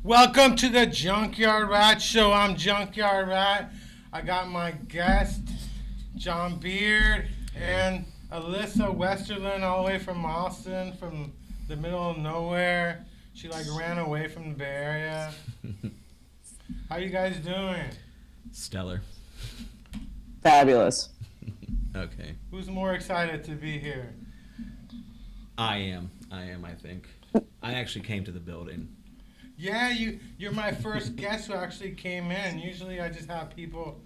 Welcome to the Junkyard Rat Show. I'm Junkyard Rat. I got my guest, John Beard, and Alyssa Westerlund, all the way from Austin, from the middle of nowhere. She ran away from the Bay Area. How you guys doing? Stellar. Fabulous. Okay. Who's more excited to be here? I am, I think. I actually came to the building. Yeah, you're my first guest who actually came in. Usually I just have people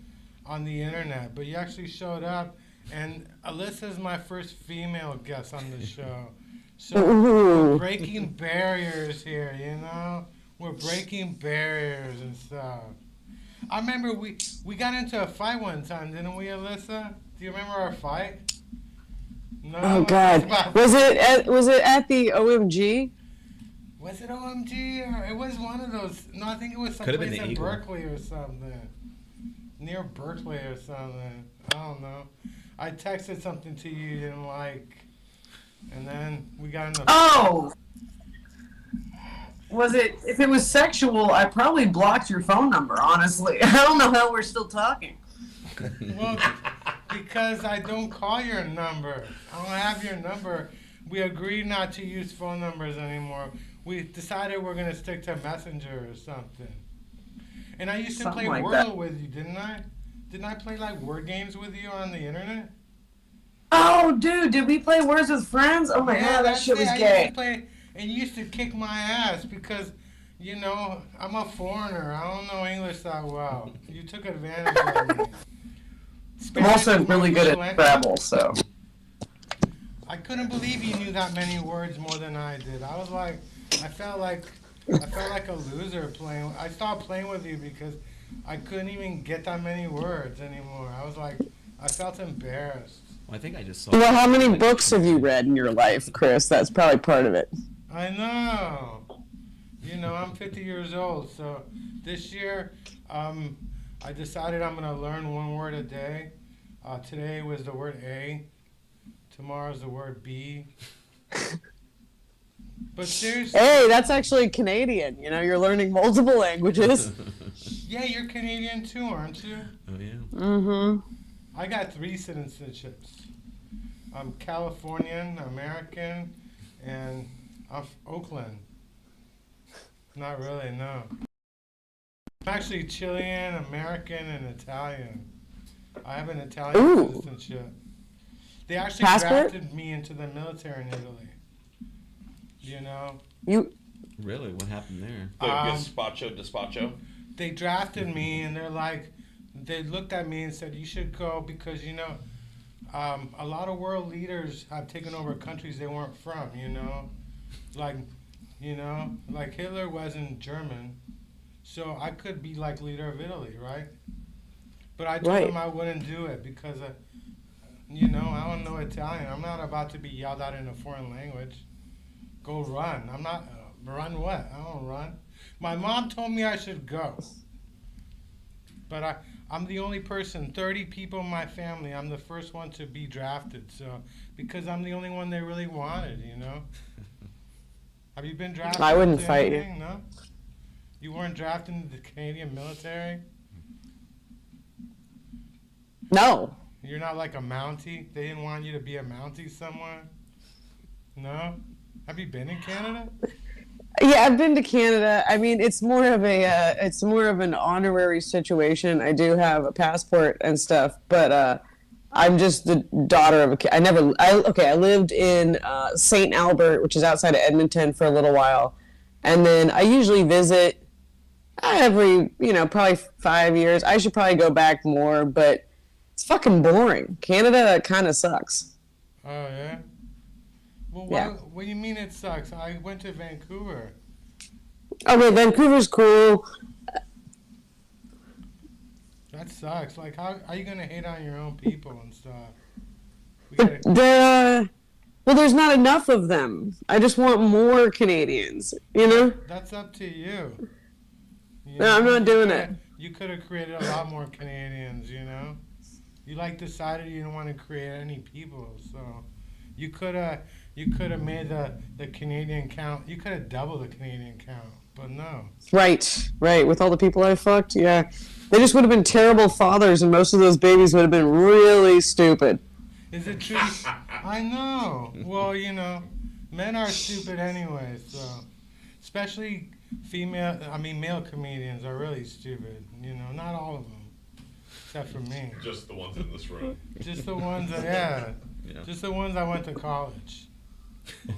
on the internet, but you actually showed up, and Alyssa's my first female guest on the show. So we're breaking barriers here, you know? We're breaking barriers and stuff. I remember we got into a fight one time, didn't we, Alyssa? Do you remember our fight? No. Oh God. Was it at the OMG? Was it OMG? Or it was one of those. No, I think it was Could've been someplace the in Eagle. Berkeley or something. Near Berkeley or something. I don't know. I texted something to you you didn't like. And then we got in the... Oh! Was it? If it was sexual, I probably blocked your phone number, honestly. I don't know how we're still talking. Well, because I don't call your number. I don't have your number. We agreed not to use phone numbers anymore. We decided we're going to stick to Messenger or something. And I used to Something play like Wordle that. with you, didn't I? Didn't I play word games with you on the internet? Oh, dude, did we play Words with Friends? Oh my God, that that's shit it. was I used gay. to play, and you used to kick my ass because, you know, I'm a foreigner. I don't know English that well. You took advantage of me. I'm Spanish also is my really good first at language. Scrabble, so. I couldn't believe you knew that many words more than I did. I was like, I felt like a loser playing. I stopped playing with you because I couldn't even get that many words anymore. I was like, I felt embarrassed. Well, I think I just saw. Well, how many books have you read in your life, Chris? That's probably part of it. I know. You know, I'm 50 years old, so this year I decided I'm going to learn one word a day. Today was the word A. Tomorrow's the word B. But seriously, Hey, that's actually Canadian. You know, you're learning multiple languages. yeah, you're Canadian too, aren't you? Oh yeah. Mm-hmm. I got 3 citizenships. I'm Californian, American, and I'm Oakland. Not really, no. I'm actually Chilean, American, and Italian. I have an Italian Ooh. citizenship. They actually Passport? drafted me into the military in Italy. You know? You. Really? What happened there? The Um, despacho. They drafted me, and they looked at me and said, you should go because, you know, a lot of world leaders have taken over countries they weren't from, you know? Like Hitler wasn't German, so I could be leader of Italy, right? But I told Right. them I wouldn't do it because, you know, I don't know Italian. I'm not about to be yelled at in a foreign language. Go run. I'm not, run what? I don't run. My mom told me I should go. But I'm the only person, 30 people in my family, I'm the first one to be drafted. So, because I'm the only one they really wanted, you know? Have you been drafted? I wouldn't to fight you. anything? No? You weren't drafted into the Canadian military? No. You're not like a Mountie? They didn't want you to be a Mountie somewhere? No? Have you been in Canada? Yeah, I've been to Canada. I mean, it's more of an honorary situation. I do have a passport and stuff, but I'm just the daughter of a. I lived in St. Albert, which is outside of Edmonton, for a little while, and then I usually visit every, probably 5 years. I should probably go back more, but it's fucking boring. Canada kind of sucks. Oh, yeah? Well, Yeah. what do you mean it sucks? I went to Vancouver. Okay, Vancouver's cool. That sucks. Like, how are you going to hate on your own people and stuff? We gotta, Well, there's not enough of them. I just want more Canadians, you know? that's up to you. You No, I'm not doing coulda- it. You could have created a lot more Canadians, you know? You decided you didn't want to create any people, so you could have made the Canadian count. You could have doubled the Canadian count. But no. Right. With all the people I fucked, yeah. They just would have been terrible fathers, and most of those babies would have been really stupid. Is it true? I know. Well, men are stupid anyway, so. Especially male comedians are really stupid. Not all of them. Except for me. Just the ones in this room. Just the ones that, Just the ones I went to college.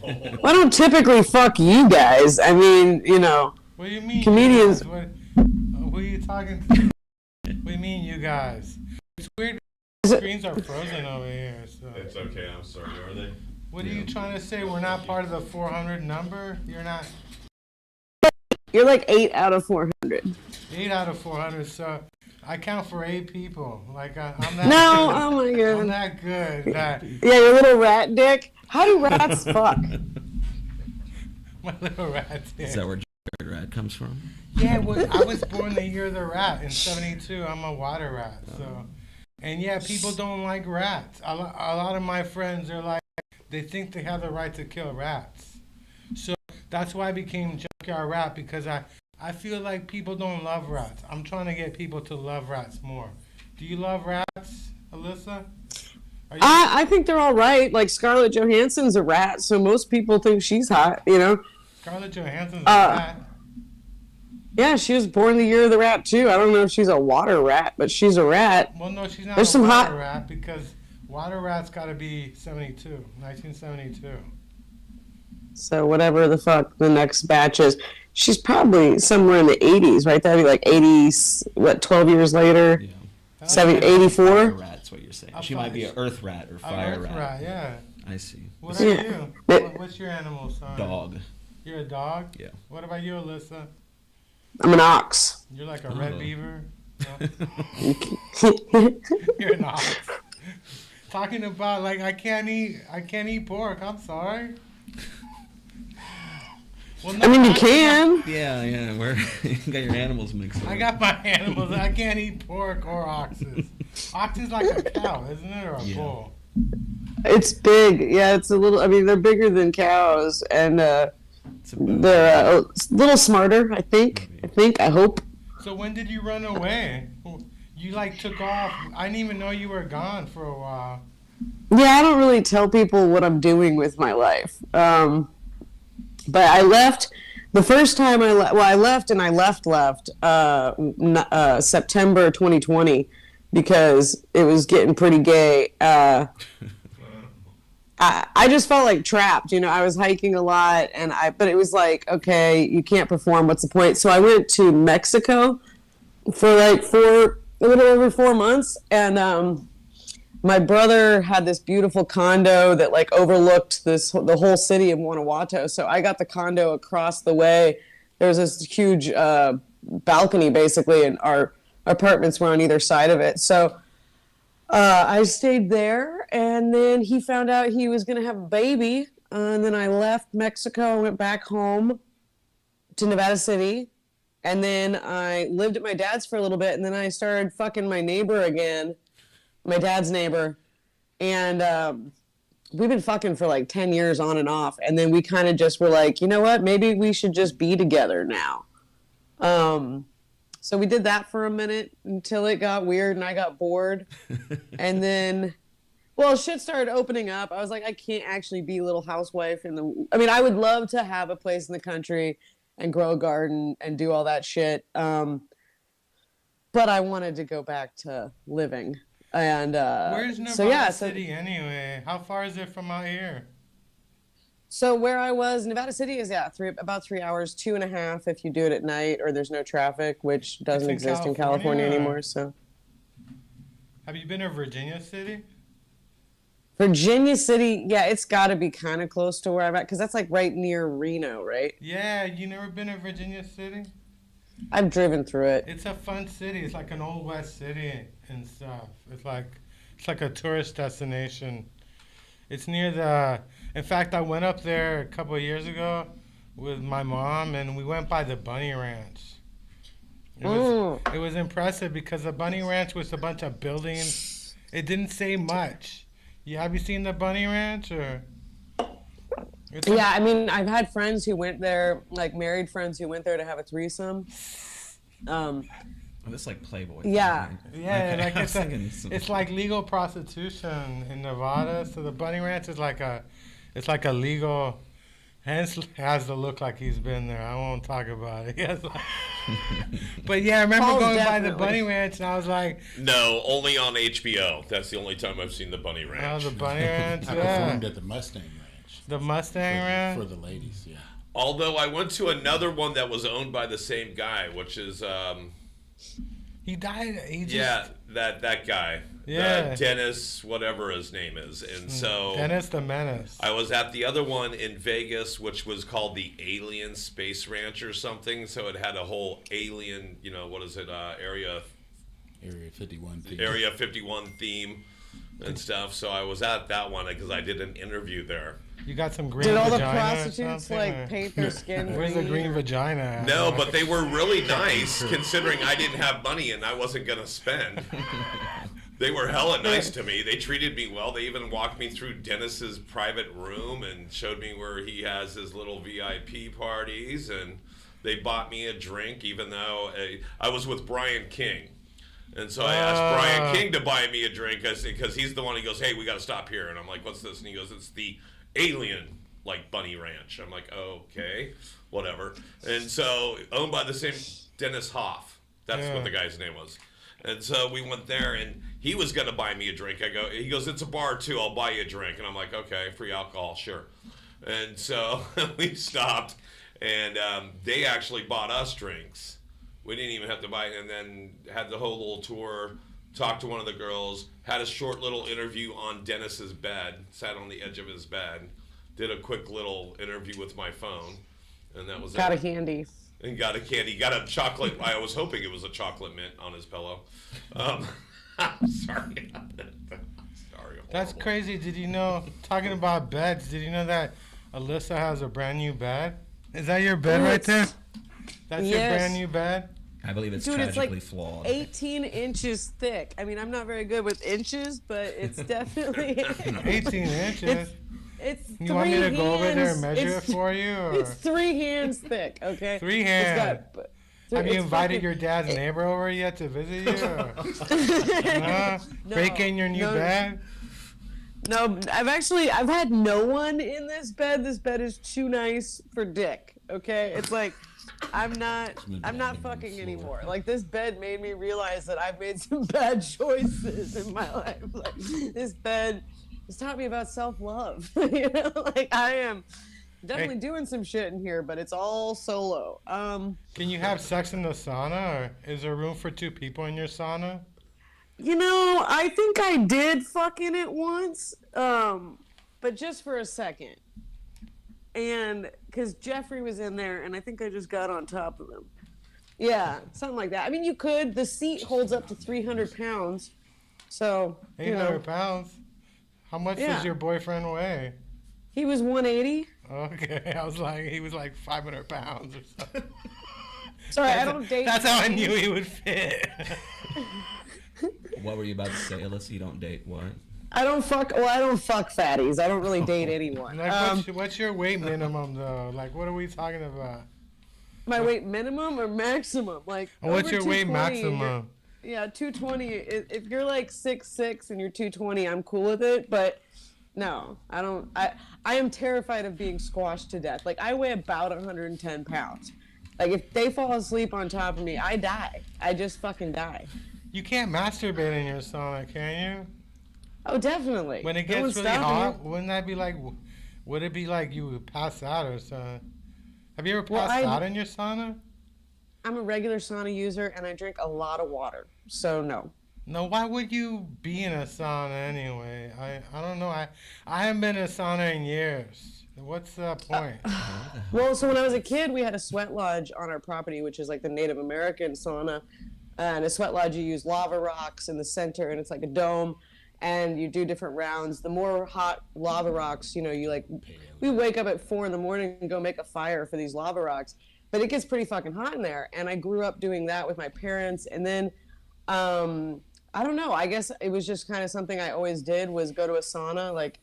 Well, I don't typically fuck you guys. I mean, What do you mean? Comedians. Who are you talking to? What do you mean, you guys? It's weird. Screens are frozen over here. So. It's okay. I'm sorry. Are they? What are you trying to say? We're not part of the 400 number? You're not. You're like 8 out of 400. 8 out of 400. So I count for 8 people. Like I'm that. No, good. oh my god. I'm that good. Yeah, your little rat dick. How do rats fuck? My little rat dick. Is that where Junkyard Rat comes from? Yeah, I was born the year of the rat in '72. I'm a water rat. So, and yeah, people don't like rats. A lot of my friends are like, they think they have the right to kill rats. So that's why I became Junkyard Rat, because I feel like people don't love rats. I'm trying to get people to love rats more. Do you love rats, Alyssa? I think they're all right. Like Scarlett Johansson's a rat, so most people think she's hot. Scarlett Johansson's a rat. Yeah, she was born the year of the rat too. I don't know if she's a water rat, but she's a rat. Well, no, she's not There's a some water hot rat, because water rat's got to be 1972. So whatever the fuck the next batch is, she's probably somewhere in the 80s, right? That'd be like 80s. 12 years later? Yeah. 84? Fire rat's what you're saying. She might be an earth rat or fire Earth rat, yeah. I see. What are you? What's your animal, son? Dog. You're a dog? Yeah. What about you, Alyssa? I'm an ox. You're like a red beaver? No? I You're an ox. Talking about, like, I can't eat pork. I'm sorry. Well, no, mean, you can. Yeah. Where you got your animals mixed up. I got my animals. I can't eat pork or oxes. Ox is like a cow, isn't it, or a bull? It's big. Yeah, it's a little. I mean, they're bigger than cows, and they're a little smarter. I think. I hope. So when did you run away? You like took off. I didn't even know you were gone for a while. Yeah, I don't really tell people what I'm doing with my life. But I left the first time I left September 2020 because it was getting pretty gay. I just felt like trapped, I was hiking a lot but it was like, okay, you can't perform. What's the point? So I went to Mexico for like a little over 4 months. And, my brother had this beautiful condo that like overlooked the whole city of Guanajuato. So I got the condo across the way. There was this huge balcony basically, and our apartments were on either side of it. So I stayed there, and then he found out he was going to have a baby. And then I left Mexico. I went back home to Nevada City. And then I lived at my dad's for a little bit. And then I started fucking my neighbor again. My dad's neighbor, and we've been fucking for like 10 years on and off, and then we kind of just were like, you know what, maybe we should just be together now. So we did that for a minute until it got weird and I got bored. And then, well, shit started opening up. I was like, I can't actually be a little housewife I would love to have a place in the country and grow a garden and do all that shit, but I wanted to go back to living. And where's Nevada City anyway? How far is it from out here? So where I was, Nevada City is about 3 hours, 2.5 if you do it at night or there's no traffic, which doesn't exist in California anymore. So, have you been to Virginia City? Virginia City, yeah, it's got to be kind of close to where I'm at because that's like right near Reno, right? Yeah, you never been to Virginia City? I've driven through it. It's a fun city. It's like an old west city and stuff. It's like a tourist destination. It's near in fact, I went up there a couple of years ago with my mom, and we went by the Bunny Ranch. It was impressive because the Bunny Ranch was a bunch of buildings. It didn't say much. Have you seen the Bunny Ranch? Or Yeah, I mean, I've had friends who went there, like married friends who went there to have a threesome. It's like Playboy. Yeah. Yeah, Okay, like I was thinking it's like legal prostitution in Nevada. So the Bunny Ranch is like a legal. Hence has to look like he's been there. I won't talk about it. Yes. But yeah, I remember Paul's going by the definitely- Bunny Ranch and I was like, No, only on HBO. That's the only time I've seen the Bunny oh, Ranch. the Bunny Ranch, I yeah. performed at the Mustang Ranch. The Mustang Ranch. For the ladies, yeah. Although I went to another one that was owned by the same guy, which is He died. He just, yeah, that guy. Yeah. Dennis, whatever his name is. And so Dennis the Menace. I was at the other one in Vegas, which was called the Alien Space Ranch or something. So it had a whole alien, what is it, Area 51 theme. Area 51 theme and stuff. So I was at that one because I did an interview there. You got some green Did all the vagina or prostitutes something, like or- paint their skin? Where's the green or- vagina at? No, but they were really nice considering I didn't have money and I wasn't going to spend. They were hella nice to me. They treated me well. They even walked me through Dennis's private room and showed me where he has his little VIP parties. And they bought me a drink, even though I was with Brian King. And so I asked Brian King to buy me a drink because he's the one who goes, hey, we got to stop here. And I'm like, what's this? And he goes, it's the Alien, Bunny Ranch. I'm like, okay, whatever. And so owned by the same Dennis Hoff. That's what the guy's name was. And so we went there, and he was going to buy me a drink. He goes, it's a bar, too. I'll buy you a drink. And I'm like, okay, free alcohol, sure. And so we stopped, and they actually bought us drinks. We didn't even have to buy it, and then had the whole little tour, talked to one of the girls, had a short little interview on Dennis's bed, sat on the edge of his bed, did a quick little interview with my phone, and that was Got a it. candy. And got a candy, got a chocolate. I was hoping it was a chocolate mint on his pillow. I'm sorry. Sorry. That's horrible. crazy. Did you know, talking about beds, did you know that Alyssa has a brand new bed? Is that your bed right there? That's your Yes. brand new bed? I believe it's Dude, it's tragically like flawed. 18 inches thick. I mean, I'm not very good with inches, but it's definitely 18 inches. it's You want me to go over there and measure it It's- for you? Or? It's 3 hands thick, okay? 3 It's hands. got- Have you it's invited fucking- your dad's neighbor over yet to visit you? Or? Break in your new no. bed? No, I've had no one in this bed. This bed is too nice for dick, okay? It's like, I'm not fucking anymore. Like, this bed made me realize that I've made some bad choices in my life. Like, this bed has taught me about self-love. Like, I am definitely doing some shit in here, but it's all solo. Can you have sex in the sauna? Or is there room for 2 people in your sauna? I think I did fuck in it once, but just for a second. And because Jeffrey was in there, and I think I just got on top of him. Yeah, something like that. I mean, you could. The seat holds up to 300 pounds. So, 800 pounds? How much Yeah. does your boyfriend weigh? he was 180. Okay, I was like, he was like 500 pounds or something. Sorry, I don't date. That's how I knew he would fit. What were you about to say, Alyssa? You don't date what? I don't fuck fatties. I don't really date anyone. Like, what's your weight minimum though? Like, what are we talking about? My weight minimum or maximum? Like, What's over your weight 220, maximum? Yeah, 220. If you're like 6'6" and you're 220, I'm cool with it. But no, I don't. I am terrified of being squashed to death. Like, I weigh about 110 pounds. Like, if they fall asleep on top of me, I die. I just fucking die. You can't masturbate in your sauna, can you? Oh, definitely. When it No gets one's really stopping hot, me. wouldn't that be like? Would it be like you would pass out or something? Have you ever Well, passed I- out in your sauna? I'm a regular sauna user and I drink a lot of water. So no. No, why would you be in a sauna anyway? I don't know. I haven't been in a sauna in years. What's the point? Well, so when I was a kid, we had a sweat lodge on our property, which is like the Native American sauna. And a sweat lodge, you use lava rocks in the center, and it's like a dome, and you do different rounds. The more hot lava rocks, we wake up at 4 a.m. and go make a fire for these lava rocks. But it gets pretty fucking hot in there, and I grew up doing that with my parents. And then, I don't know, I guess it was just kind of something I always did was go to a sauna. Like,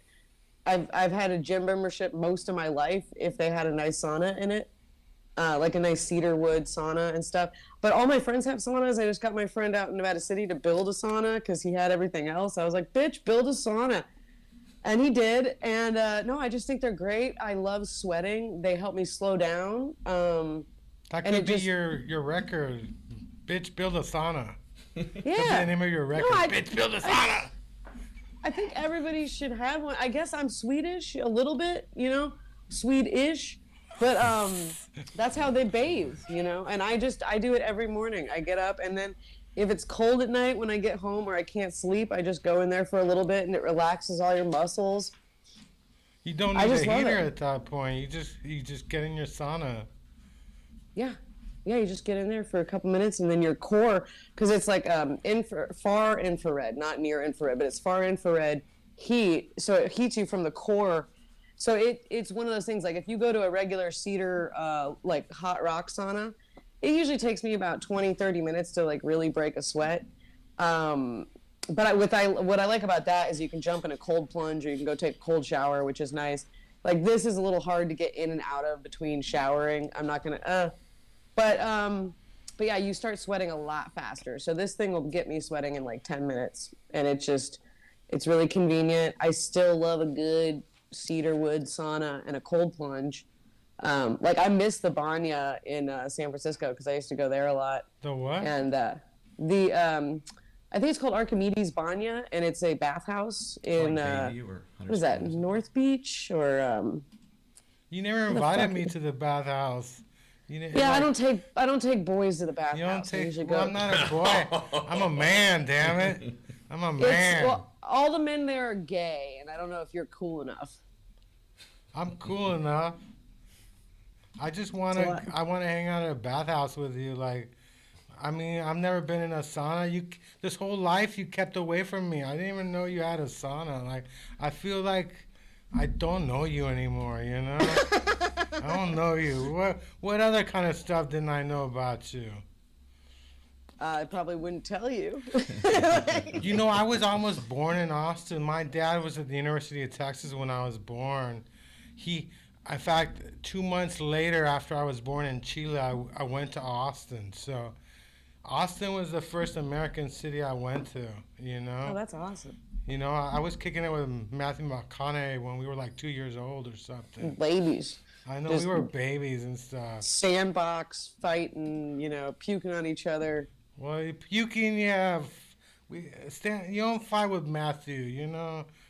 I've had a gym membership most of my life if they had a nice sauna in it. Like a nice cedar wood sauna and stuff. But all my friends have saunas. I just got my friend out in Nevada City to build a sauna because he had everything else. I was like, bitch, build a sauna. And he did. And no, I just think they're great. I love sweating. They help me slow down. That could be your record. Bitch, build a sauna. Yeah. Could be the name of your record. No, Bitch, build a sauna. I think everybody should have one. I guess I'm Swedish a little bit, Swedish. But that's how they bathe, And I do it every morning. I get up, and then if it's cold at night when I get home or I can't sleep, I just go in there for a little bit, and it relaxes all your muscles. You don't need a heater at that point. You just get in your sauna. Yeah. Yeah, you just get in there for a couple minutes, and then your core, because it's like far infrared, not near infrared, but it's far infrared heat, so it heats you from the core. So it's one of those things, like if you go to a regular cedar, like hot rock sauna, it usually takes me about 20, 30 minutes to like really break a sweat. But what I like about that is you can jump in a cold plunge or you can go take a cold shower, which is nice. Like this is a little hard to get in and out of between showering. I'm not going to, but yeah, you start sweating a lot faster. So this thing will get me sweating in like 10 minutes and it's really convenient. I still love a good cedar wood sauna and a cold plunge. Like I miss the Banya in San Francisco because I used to go there a lot. The what? And I think it's called Archimedes Banya, and it's a bathhouse in what is that, North Beach or? You never invited me to the bathhouse. I don't take boys to the bathhouse. You don't take. Well, I'm not a boy. I'm a man. Damn it. I'm a man. All the men there are gay, and I don't know if you're cool enough. I'm cool enough. I just want to. I want to hang out at a bathhouse with you. Like, I mean, I've never been in a sauna. This whole life you kept away from me. I didn't even know you had a sauna. Like, I feel like I don't know you anymore. I don't know you. What other kind of stuff didn't I know about you? I probably wouldn't tell you. I was almost born in Austin. My dad was at the University of Texas when I was born. In fact, 2 months later after I was born in Chile, I went to Austin. So Austin was the first American city I went to, Oh, that's awesome. I was kicking it with Matthew McConaughey when we were like 2 years old or something. Babies. I know, we were babies and stuff. Sandbox fighting, puking on each other. Well, puking, yeah. You don't fight with Matthew,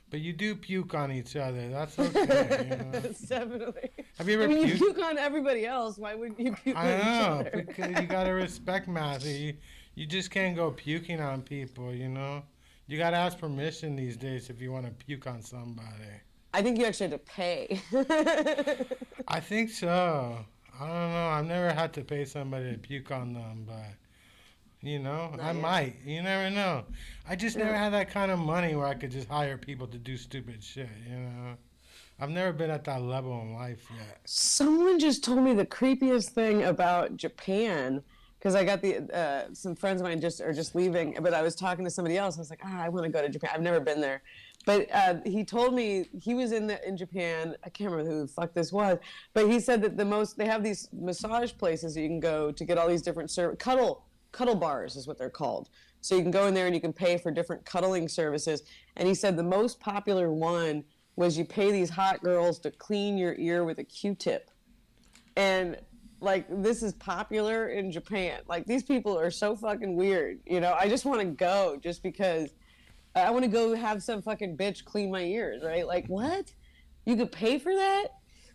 but you do puke on each other. That's okay. Definitely. Have you ever puked? You puke on everybody else. Why wouldn't you puke on each other? I know, because you gotta respect Matthew. You just can't go puking on people, You gotta ask permission these days if you want to puke on somebody. I think you actually have to pay. I think so. I don't know. I've never had to pay somebody to puke on them, but I might. You never know. I just never had that kind of money where I could just hire people to do stupid shit, I've never been at that level in life yet. Someone just told me the creepiest thing about Japan, because I got some friends of mine are just leaving, but I was talking to somebody else. I was like, I want to go to Japan. I've never been there. But he told me he was in Japan. I can't remember who the fuck this was, but he said that they have these massage places you can go to get all these different cuddle bars is what they're called. So you can go in there and you can pay for different cuddling services. And he said the most popular one was you pay these hot girls to clean your ear with a Q-tip. And like, this is popular in Japan. Like, these people are so fucking weird. I just want to go just because I want to go have some fucking bitch clean my ears, right? Like, what? You could pay for that?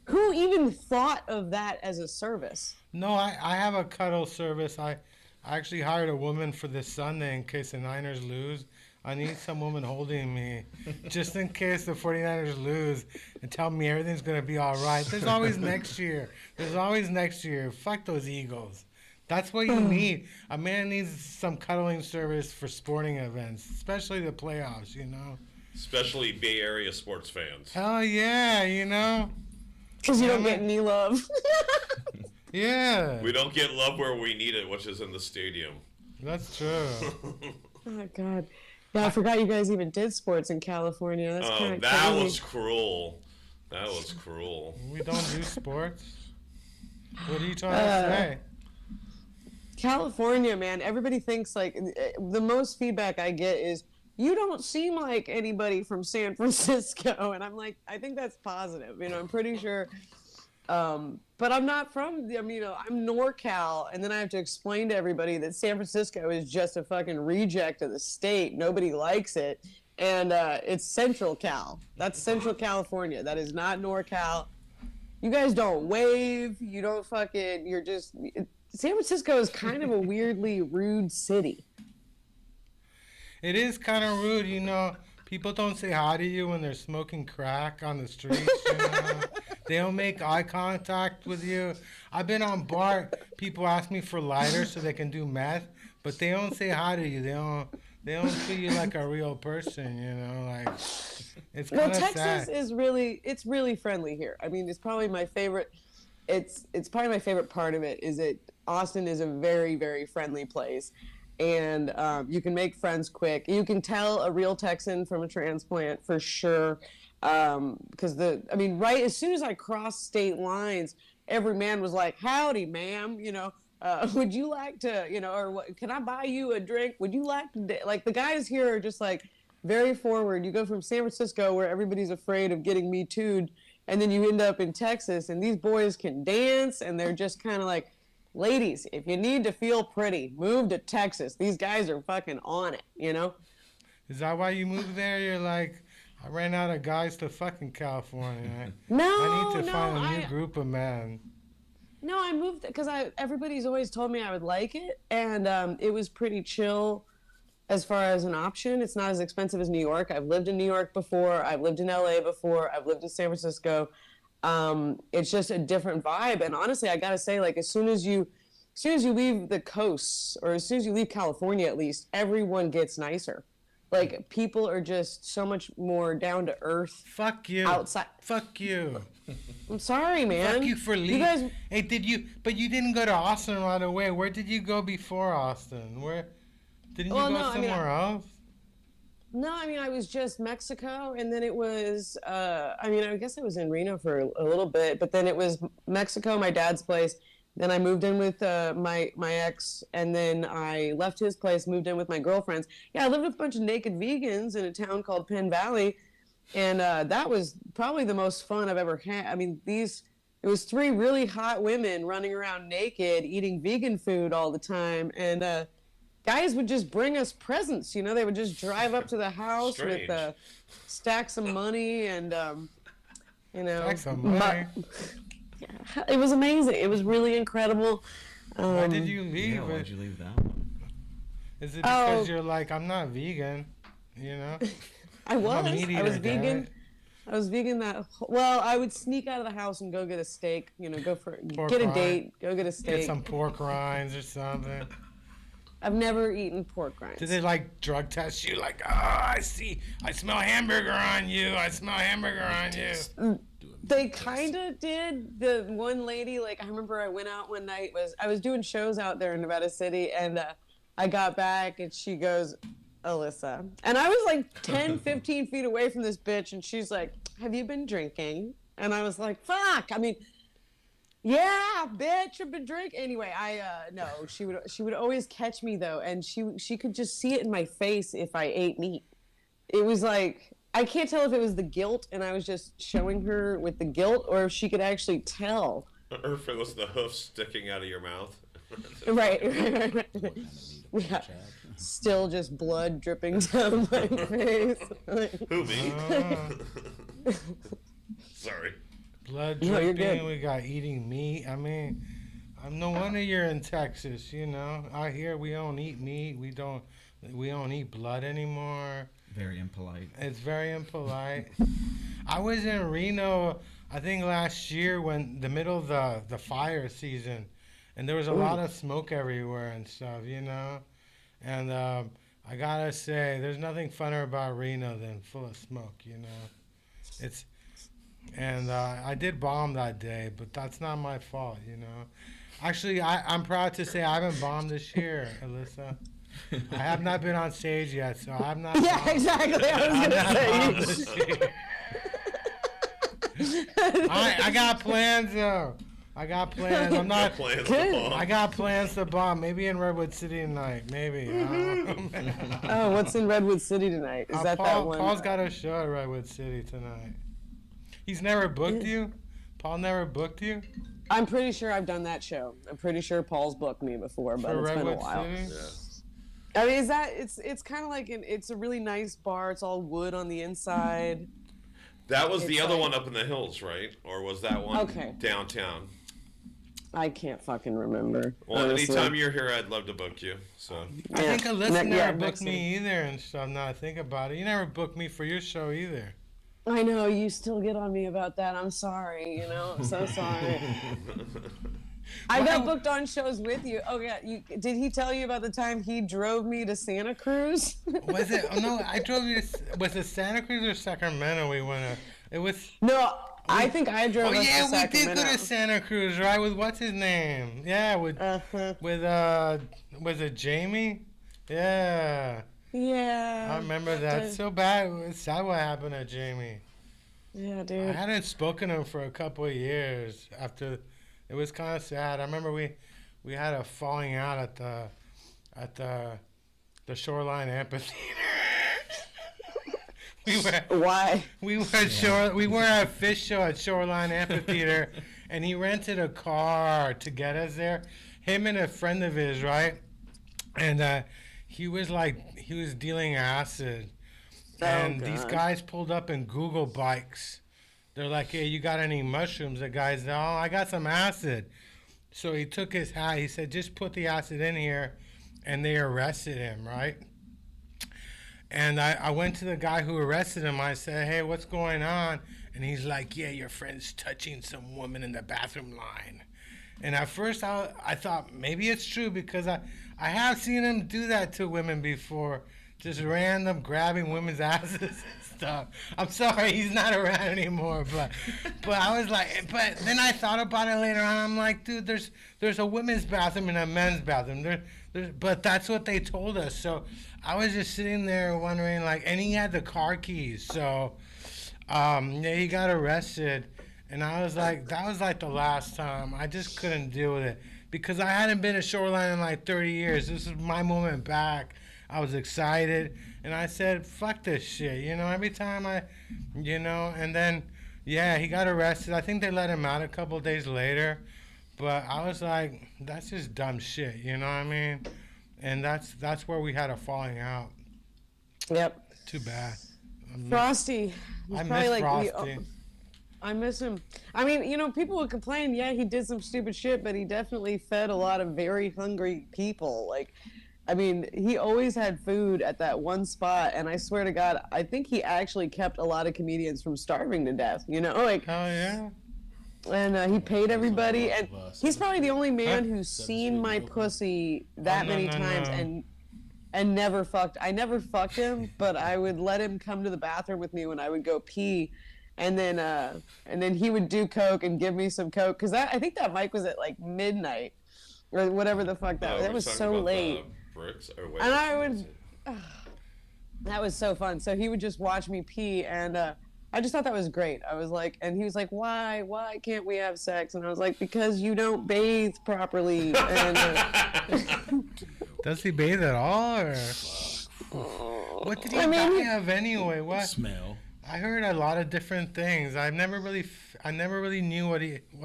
Who even thought of that as a service? No, I have a cuddle service. I actually hired a woman for this Sunday in case the Niners lose. I need some woman holding me just in case the 49ers lose and tell me everything's going to be all right. There's always next year. Fuck those Eagles. That's what you need. A man needs some cuddling service for sporting events, especially the playoffs, Especially Bay Area sports fans. Hell yeah, Because you don't get any love. Yeah. We don't get love where we need it, which is in the stadium. That's true. Oh, God. Yeah, I forgot you guys even did sports in California. That's kind of that crazy. was cruel. That was cruel. We don't do sports. What are you trying to say? California, man, everybody thinks like the most feedback I get is you don't seem like anybody from San Francisco, and I'm like, I think that's positive. I'm pretty sure. But I'm not from. I'm NorCal, and then I have to explain to everybody that San Francisco is just a fucking reject of the state. Nobody likes it, and it's Central Cal. That's Central California. That is not NorCal. You guys don't wave. You don't fucking. You're just. San Francisco is kind of a weirdly rude city. It is kind of rude, People don't say hi to you when they're smoking crack on the streets. They don't make eye contact with you. I've been on bar. People ask me for lighters so they can do meth, but they don't say hi to you. They don't treat you like a real person. It's kind of sad. Texas is really friendly here. I mean, it's probably my favorite. It's probably my favorite part of it is that Austin is a very, very friendly place, and you can make friends quick. You can tell a real Texan from a transplant for sure, because right as soon as I crossed state lines, every man was like, "Howdy, ma'am," would you like to, or what, can I buy you a drink? Would you like to, like the guys here are just like very forward. You go from San Francisco where everybody's afraid of getting Me Too'd, and then you end up in Texas, and these boys can dance, and they're just kind of like, ladies, if you need to feel pretty, move to Texas. These guys are fucking on it, Is that why you moved there? You're like, I ran out of guys to fucking California. No, I need to find a new group of men. No, I moved because everybody's always told me I would like it, and it was pretty chill as far as an option. It's not as expensive as New York. I've lived in New York before. I've lived in LA before. I've lived in San Francisco. It's just a different vibe. And honestly, I gotta say, like, as soon as you leave the coasts, or as soon as you leave California, at least, everyone gets nicer. Like, people are just so much more down to earth. Fuck you. Outside. Fuck you. I'm sorry, man. Fuck you for leaving. You guys. Hey, but you didn't go to Austin right away. Where did you go before Austin? Didn't you go somewhere else? No, I was just Mexico, and then it was, I guess I was in Reno for a little bit, but then it was Mexico, my dad's place. Then I moved in with my ex, and then I left his place, moved in with my girlfriends. Yeah, I lived with a bunch of naked vegans in a town called Penn Valley, and that was probably the most fun I've ever had. It was 3 really hot women running around naked, eating vegan food all the time, and guys would just bring us presents. They would just drive up to the house with stacks of money and, Stacks of money. It was amazing. It was really incredible. Why did you leave? Yeah, why'd you leave that one? Is it because you're like, I'm not vegan, I was. I was damn vegan. it. I was vegan I would sneak out of the house and go get a steak, get a date, go get a steak. Get some pork rinds or something. I've never eaten pork rinds. Did they like drug test you? Like, I smell hamburger on you. I smell hamburger on you. They kind of did. The one lady, I remember I went out one night, I was doing shows out there in Nevada City, and I got back, and she goes, Alyssa. And I was like 10, 15 feet away from this bitch, and she's like, have you been drinking? And I was like, fuck. Yeah, bitch, I've been drinking. Anyway, no, she would always catch me though, and she could just see it in my face if I ate meat. It was like, I can't tell if it was the guilt and I was just showing her with the guilt, or if she could actually tell. Or if it was the hoof sticking out of your mouth. Right. Yeah. Still just blood dripping down my face. Who, me? Sorry. Blood No, you're dripping. good. We got eating meat. No wonder you're in Texas. I hear we don't eat meat. We don't eat blood anymore. Very impolite. It's very impolite. I was in Reno, I think last year, when the middle of the fire season, and there was a lot of smoke everywhere and stuff, And I gotta say, there's nothing funner about Reno than full of smoke, It's. And I did bomb that day, but that's not my fault, Actually, I'm proud to say I haven't bombed this year, Alyssa. I have not been on stage yet, so I'm not. Yeah, exactly. I was I'm gonna not on say. the stage. I got plans though. I got plans. I'm not. Plans Good. to bomb. I got plans to bomb. Maybe in Redwood City tonight. Maybe. Oh, what's in Redwood City tonight? Is that that one? Paul's got a show at Redwood City tonight. He's never booked you? Paul never booked you? I'm pretty sure I've done that show. I'm pretty sure Paul's booked me before, but For it's been a Redwood while. City? Yeah. I mean, it's kind of like it's a really nice bar. It's all wood on the inside. That was the It's other like- one up in the hills, right? Or was that one Okay. downtown? I can't fucking remember. Well, honestly. anytime you're here, I'd love to book you. So I think Alyssa Ne- never booked next me either and stuff. Now I think about it. You never booked me for your show either. I know you still get on me about that. I'm sorry. You know, I'm so sorry. I got booked on shows with you. Oh yeah, did he tell you about the time he drove me to Santa Cruz? Was it? Oh, no, I drove you to. Was it Santa Cruz or Sacramento? We went to. It was. No, I think I drove Oh us yeah, to we did Sacramento. go to Santa Cruz, right? With what's his name? Yeah, with was it Jamie? Yeah, Yeah. I remember that. Dude. So bad. It's sad what happened to Jamie. Yeah, I dude. hadn't spoken to him for a couple of years after. It was kind of sad. I remember we had a falling out at the Shoreline Amphitheater. Why? We were at a fish show at Shoreline Amphitheater, and he rented a car to get us there. Him and a friend of his, right? And he was dealing acid, and these God. guys pulled up in Google bikes. They're like, "Hey, you got any mushrooms?" The guy said, "Oh, I got some acid." So he took his hat. He said, "Just put the acid in here," and they arrested him, right? And I went to the guy who arrested him. I said, "Hey, what's going on?" And he's like, "Yeah, your friend's touching some woman in the bathroom line." And at first I thought maybe it's true because I have seen him do that to women before. Just random grabbing women's asses and stuff. I'm sorry he's not around anymore, but I was like, but then I thought about it later on. I'm like, dude, there's a women's bathroom and a men's bathroom. But that's what they told us. So I was just sitting there wondering, like, and he had the car keys. So yeah, he got arrested, and I was like, that was like the last time. I just couldn't deal with it because I hadn't been to Shoreline in like 30 years. This is my moment back. I was excited, and I said, fuck this shit, you know, every time and then, yeah, he got arrested. I think they let him out a couple of days later, but I was like, that's just dumb shit, you know what I mean? And that's where we had a falling out. Yep. Too bad. Frosty. I Probably miss like Frosty. I miss him. I mean, you know, people would complain, yeah, he did some stupid shit, but he definitely fed a lot of very hungry people. Like, I mean, he always had food at that one spot, and I swear to God, I think he actually kept a lot of comedians from starving to death, you know? Like, Oh, yeah? and he paid everybody, and he's probably the only man Huh? who's seen my pussy that no, many no, times no. and never fucked. I never fucked him, but I would let him come to the bathroom with me when I would go pee, and then he would do coke and give me some coke because I think that mic was at like midnight or whatever the fuck that we're was talking so about late. Bricks or wait, And I would, that was so fun. So he would just watch me pee, and I just thought that was great. I was like, and he was like, why can't we have sex? And I was like, because you don't bathe properly. And Does he bathe at all, or what did he I mean, die of anyway? What? Smell. I heard a lot of different things. I never really knew what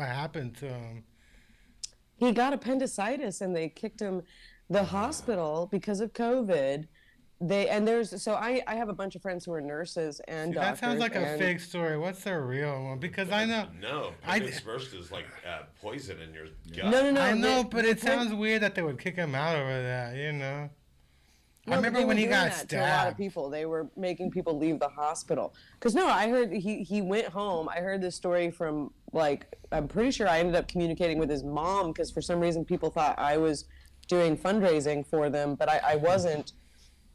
happened to him. he got appendicitis, and they kicked him the hospital because of COVID. I have a bunch of friends who are nurses and See, doctors. that sounds like a and- fake story. What's the real one? Because I know. No, I- Picken's is like poison in your gut. No. I know, the- but the it point- sounds weird that they would kick him out over that, you know? No, I but remember they when were he doing got that to a lot of stabbed. people. They were making people leave the hospital. Because no, I heard he went home. I heard this story from, like, I'm pretty sure I ended up communicating with his mom because for some reason people thought I was doing fundraising for them, but I wasn't.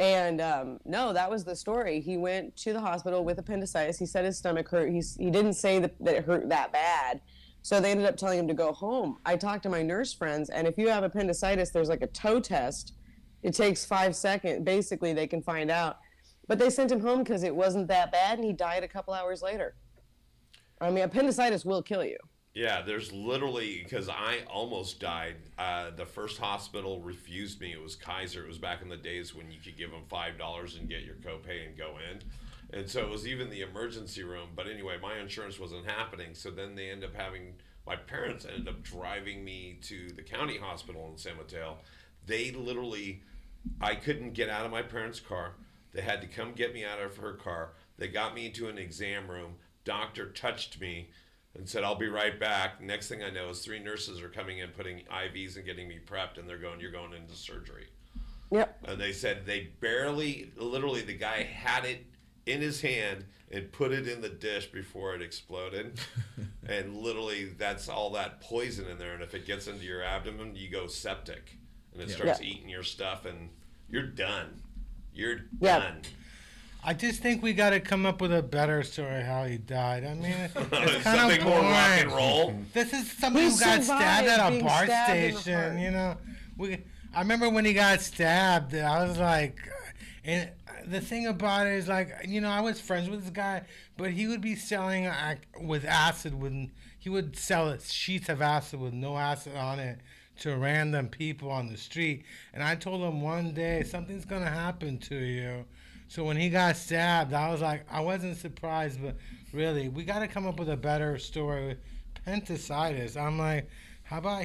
And no, that was the story. He went to the hospital with appendicitis. He said his stomach hurt. He didn't say that it hurt that bad. So they ended up telling him to go home. I talked to my nurse friends, and if you have appendicitis, there's like a toe test It takes 5 seconds. Basically, they can find out. But they sent him home because it wasn't that bad, and he died a couple hours later. I mean, appendicitis will kill you. Yeah, there's literally, because I almost died. The first hospital refused me. It was Kaiser. It was back in the days when you could give them $5 and get your copay and go in. And so it was even the emergency room. But anyway, my insurance wasn't happening. So then they ended up my parents ended up driving me to the county hospital in San Mateo. They literally, I couldn't get out of my parents' car. They had to come get me out of her car. They got me into an exam room. Doctor touched me and said, I'll be right back. Next thing I know is 3 nurses are coming in, putting IVs and getting me prepped, and they're going, you're going into surgery. Yep. And they said they barely, literally, the guy had it in his hand and put it in the dish before it exploded. And literally, that's all that poison in there. And if it gets into your abdomen, you go septic. And it starts eating your stuff, and you're done. You're done. I just think we got to come up with a better story how he died. I mean, it's kind Something of more rock and boring. roll. This is somebody who got stabbed at a bar station. You know, I remember when he got stabbed. I was like, and the thing about it is, like, you know, I was friends with this guy, but he would be selling with acid. He would sell sheets of acid with no acid on it to random people on the street. And I told him one day, something's gonna happen to you. So when he got stabbed, I was like, I wasn't surprised, but really, we got to come up with a better story with appendicitis. I'm like, how about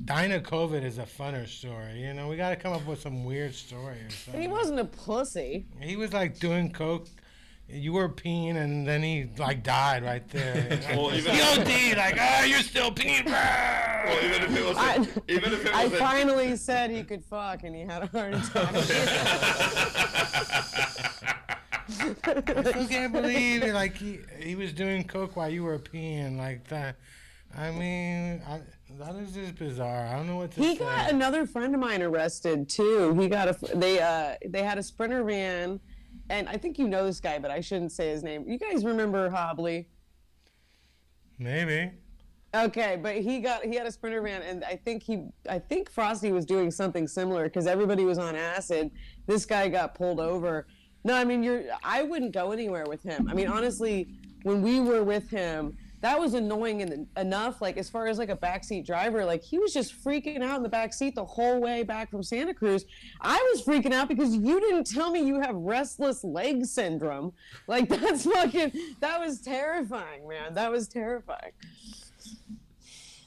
dying of COVID is a funner story, you know? We got to come up with some weird story or something. He wasn't a pussy. He was like doing coke. You were peeing, and then he like died right there. Well, even he OD'd, like, you're still peeing. Well, even if it was I finally said he could fuck, and he had a heart attack. I still can't believe it. Like he was doing coke while you were peeing like that. I mean, that is just bizarre. I don't know what to say. He got another friend of mine arrested too. They had a Sprinter van, and I think you know this guy, but I shouldn't say his name. You guys remember Hobley? Maybe. Okay, but he had a Sprinter van, and I think Frosty was doing something similar because everybody was on acid. This guy got pulled over. No, I mean I wouldn't go anywhere with him. I mean, honestly, when we were with him, that was annoying enough. Like, as far as like a backseat driver, like, he was just freaking out in the backseat the whole way back from Santa Cruz. I was freaking out because you didn't tell me you have restless leg syndrome. Like, that was terrifying, man. That was terrifying.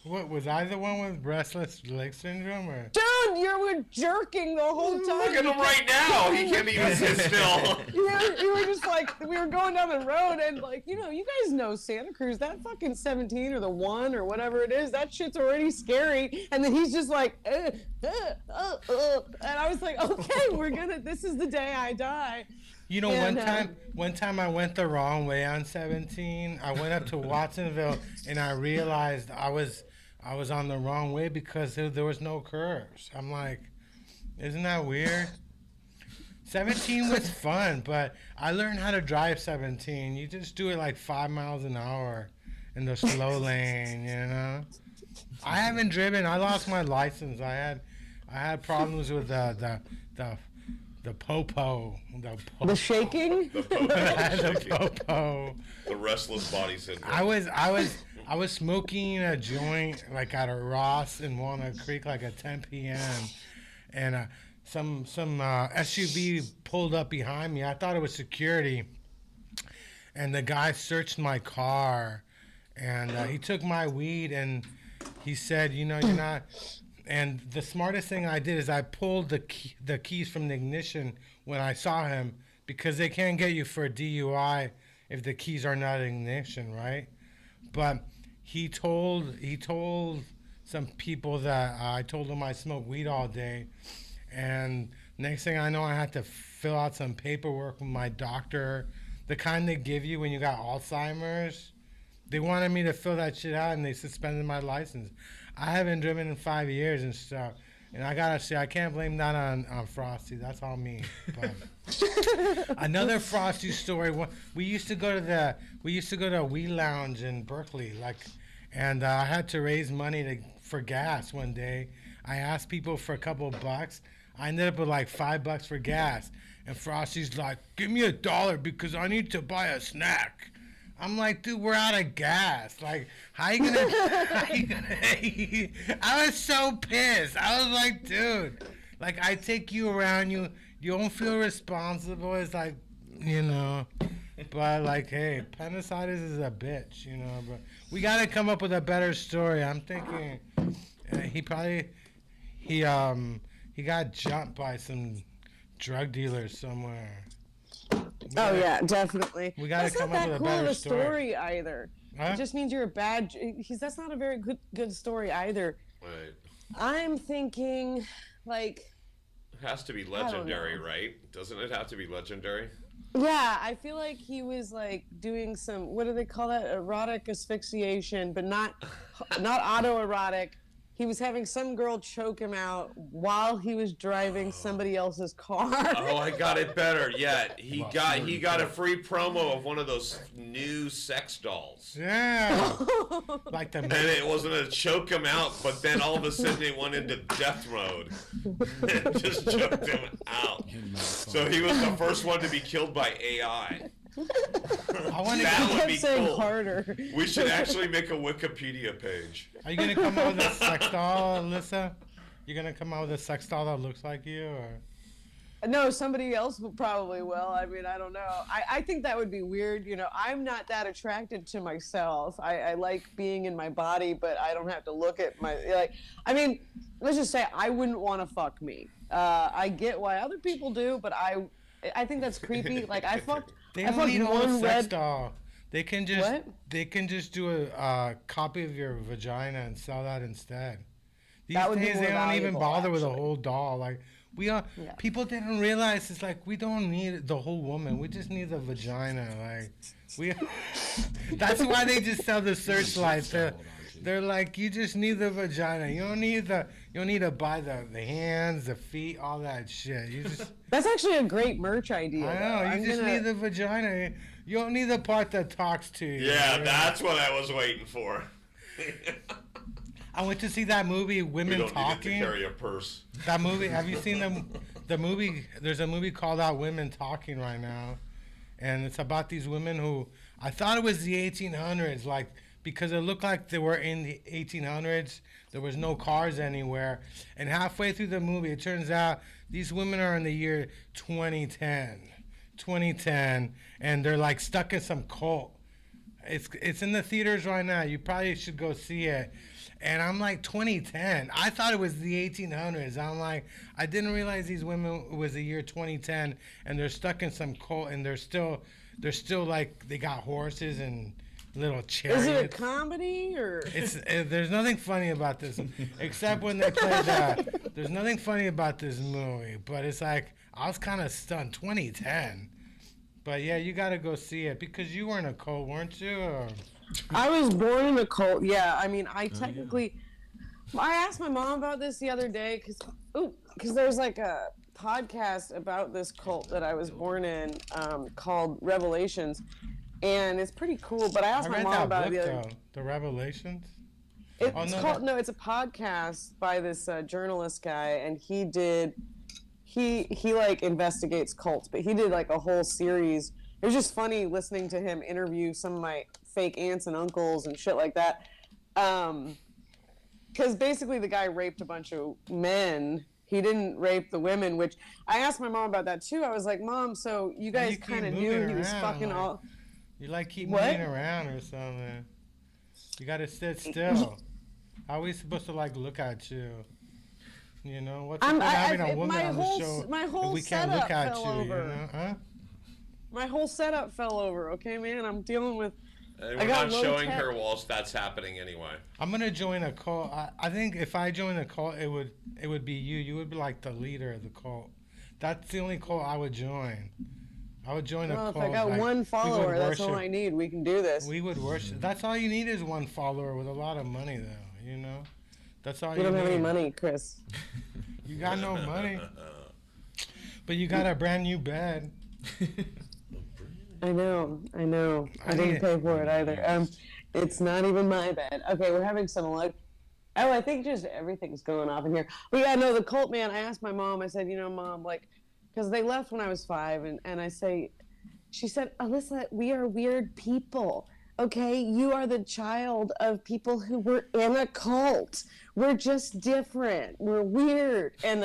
What, was I the one with restless leg syndrome, or? Dude, you were jerking the whole time. Look at him right now. He can't even sit still. You were just like, we were going down the road, and like, you know, you guys know Santa Cruz, that fucking 17 or the 1 or whatever it is, that shit's already scary. And then he's just like, and I was like, okay, this is the day I die. You know, one time I went the wrong way on 17. I went up to Watsonville, and I realized I was on the wrong way because there was no curves. I'm like, isn't that weird? 17 was fun, but I learned how to drive 17. You just do it like 5 miles an hour in the slow lane, you know? I haven't driven. I lost my license. I had problems with the popo. The shaking? The popo. The restless body syndrome. I was smoking a joint like at a Ross in Walnut Creek like at 10 p.m. and some SUV pulled up behind me. I thought it was security, and the guy searched my car, and he took my weed, and he said, you know, you're not. And the smartest thing I did is I pulled the keys from the ignition when I saw him, because they can't get you for a DUI if the keys are not in ignition, right? But he told some people that I told him I smoke weed all day, and next thing I know, I had to fill out some paperwork with my doctor, the kind they give you when you got Alzheimer's. They wanted me to fill that shit out, and they suspended my license. I haven't driven in 5 years and stuff. And I gotta say, I can't blame that on Frosty. That's all me. But another Frosty story. We used to go to a weed lounge in Berkeley, and I had to raise money for gas one day. I asked people for a couple of bucks. I ended up with like $5 for gas. And Frosty's like, give me $1 because I need to buy a snack. I'm like, dude, we're out of gas. Like, how you gonna? I was so pissed. I was like, dude, like I take you around, you don't feel responsible. It's like, you know, but like, hey, appendicitis is a bitch, you know. But we gotta come up with a better story. I'm thinking he got jumped by some drug dealers somewhere. Yeah, definitely. We gotta come up with a better story. That's not that cool of a story either. Huh? It just means you're a bad. That's not a very good story either. Right. I'm thinking, like. It has to be legendary, right? Doesn't it have to be legendary? Yeah, I feel like he was like doing some. What do they call that? Erotic asphyxiation, but not autoerotic. He was having some girl choke him out while he was driving somebody else's car. Oh, I got it better yet. He got a free promo of one of those new sex dolls. Yeah. Like the. And it wasn't a choke him out, but then all of a sudden it went into death mode and just choked him out. So he was the first one to be killed by AI. That would be cool. Harder. We should actually make a Wikipedia page. Are you gonna come out with a sex doll, Alyssa? You gonna come out with a sex doll that looks like you, or? No, somebody else probably will. I mean, I don't know. I think that would be weird. You know, I'm not that attracted to myself. I like being in my body, but I don't have to look at my like. I mean, let's just say I wouldn't want to fuck me. I get why other people do, but I think that's creepy. Like I fucked. They don't need a sex doll. They can just do a copy of your vagina and sell that instead. These days they don't even bother with a whole doll. Like people didn't realize it's like we don't need the whole woman. We just need the vagina. Like that's why they just sell the Searchlight. They're like, you just need the vagina. You don't need to buy the hands, the feet, all that shit. You just That's actually a great merch idea. I know, you just need the vagina. You don't need the part that talks to you. Yeah, that's what I was waiting for. I went to see that movie, Women we don't Talking. Need to carry a purse. That movie, have you seen the movie? There's a movie called Out Women Talking right now. And it's about these women who, I thought it was the 1800s, like, because it looked like they were in the 1800s. There was no cars anywhere. And halfway through the movie, it turns out these women are in the year 2010. 2010, and they're like stuck in some cult. It's in the theaters right now. You probably should go see it. And I'm like, 2010. I thought it was the 1800s. I'm like, I didn't realize these women was the year 2010, and they're stuck in some cult, and they're still like, they got horses and little chariots. Is it a comedy or? There's nothing funny about this, except when they play that. There's nothing funny about this movie, but it's like I was kind of stunned. 2010, but yeah, you got to go see it because you were in a cult, weren't you? Or? I was born in a cult. Yeah, I mean, I technically. I asked my mom about this the other day because there's like a podcast about this cult that I was born in called Revelations. And it's pretty cool, but I asked my mom about it. The Revelations? It's a podcast by this journalist guy, and he like investigates cults, but he did like a whole series. It was just funny listening to him interview some of my fake aunts and uncles and shit like that. Because basically the guy raped a bunch of men. He didn't rape the women, which I asked my mom about that too. I was like, Mom, so you guys kind of knew he was fucking all... You like keep moving around or something. You gotta sit still. How are we supposed to like look at you? You know what's the point of having a woman on the show if we can't look at you? You know? Huh? My whole setup fell over. Okay, man, I'm dealing with. And we're not showing her whilst that's happening anyway. I'm gonna join a cult. I think if I join a cult, it would be you. You would be like the leader of the cult. That's the only cult I would join. I would join a cult. If I got one follower, that's all I need. We can do this. We would worship. That's all you need is one follower with a lot of money, though. You know, that's all you need. We don't have any money, Chris. You got no money, but you got a brand new bed. I know. I didn't pay for it either. It's not even my bed. Okay, we're having some luck. Oh, I think just everything's going off in here. But yeah, no, the cult man, I asked my mom, I said, Mom, like, because they left when I was 5, and I say, she said, Alyssa, we are weird people. Okay, you are the child of people who were in a cult. We're just different. We're weird. And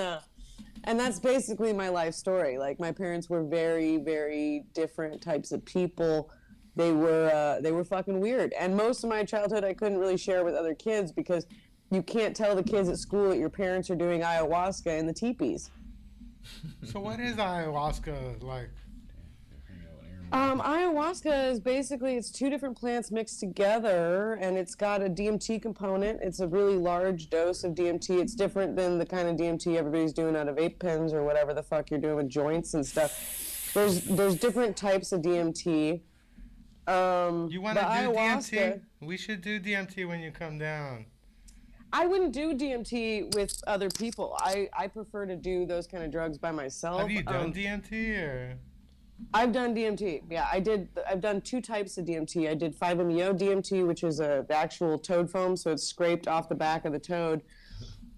that's basically my life story. Like, my parents were very, very different types of people. They were fucking weird. And most of my childhood I couldn't really share with other kids because you can't tell the kids at school that your parents are doing ayahuasca in the teepees. So what is ayahuasca like? Ayahuasca is basically, it's 2 different plants mixed together, and it's got a DMT component. It's a really large dose of DMT. It's different than the kind of DMT everybody's doing out of vape pens or whatever the fuck you're doing with joints and stuff. There's different types of DMT. You want to do DMT? We should do DMT when you come down. I wouldn't do DMT with other people. I prefer to do those kind of drugs by myself. Have you done DMT or? I've done DMT. Yeah, I've done 2 types of DMT. I did 5-MeO DMT, which is the actual toad foam, so it's scraped off the back of the toad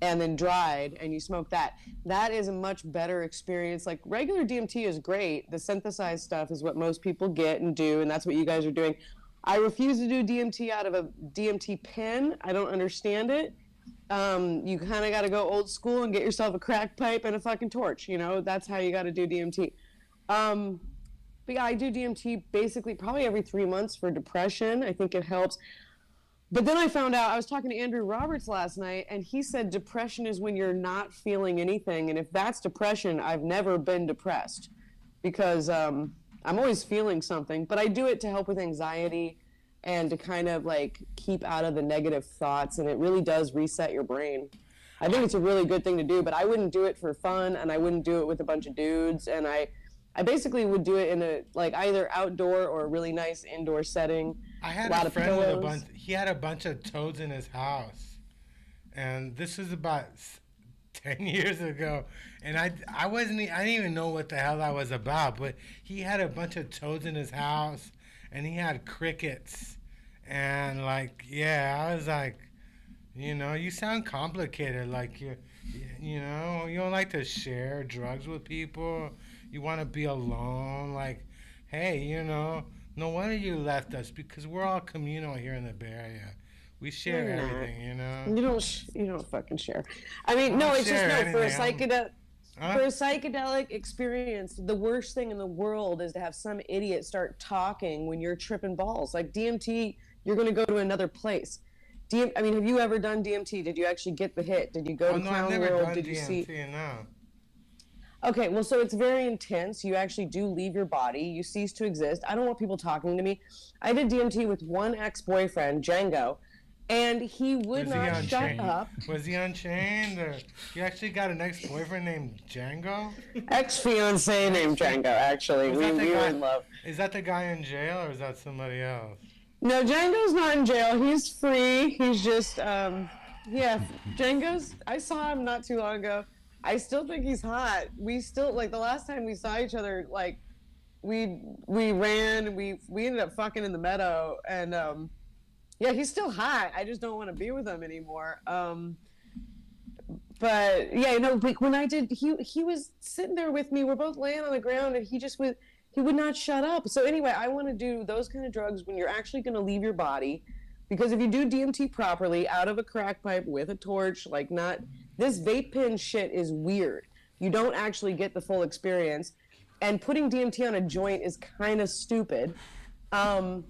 and then dried, and you smoke that. That is a much better experience. Like, regular DMT is great. The synthesized stuff is what most people get and do, and that's what you guys are doing. I refuse to do DMT out of a DMT pen. I don't understand it. You kind of got to go old school and get yourself a crack pipe and a fucking torch. That's how you got to do DMT. But yeah, I do DMT basically probably every 3 months for depression. I think it helps. But then I found out, I was talking to Andrew Roberts last night, and he said depression is when you're not feeling anything. And if that's depression, I've never been depressed because I'm always feeling something. But I do it to help with anxiety and to kind of like keep out of the negative thoughts. And it really does reset your brain. I think it's a really good thing to do, but I wouldn't do it for fun, and I wouldn't do it with a bunch of dudes. And I basically would do it in a either outdoor or a really nice indoor setting. I had a friend with a bunch. He had a bunch of toads in his house, and this was about 10 years ago. And I didn't even know what the hell that was about. But he had a bunch of toads in his house, and he had crickets, and I was like, you sound complicated. Like you don't like to share drugs with people. You want to be alone. Like, hey, no wonder you left us because we're all communal here in the Bay Area. We share everything, You don't fucking share. I mean, no, it's just for a psychedelic experience. The worst thing in the world is to have some idiot start talking when you're tripping balls. Like DMT, you're going to go to another place. Have you ever done DMT? Did you actually get the hit? Did you go to Clown I've never World? done Did DMT, you see? No. Okay, well, so it's very intense. You actually do leave your body. You cease to exist. I don't want people talking to me. I did DMT with one ex-boyfriend, Django, and he would not shut up. Was he unchained? Or you actually got an ex-boyfriend named Django? Ex-fiancé named Django, actually. We were in love. Is that the guy in jail, or is that somebody else? No, Django's not in jail. He's free. He's just, Django's, I saw him not too long ago. I still think he's hot. We still, the last time we saw each other, we ran, we ended up fucking in the meadow, and, he's still hot. I just don't want to be with him anymore. But, when I did, he was sitting there with me. We're both laying on the ground, and he would not shut up. So anyway, I want to do those kind of drugs when you're actually going to leave your body, because if you do DMT properly, out of a crack pipe with a torch, this vape pen shit is weird. You don't actually get the full experience. And putting DMT on a joint is kind of stupid. So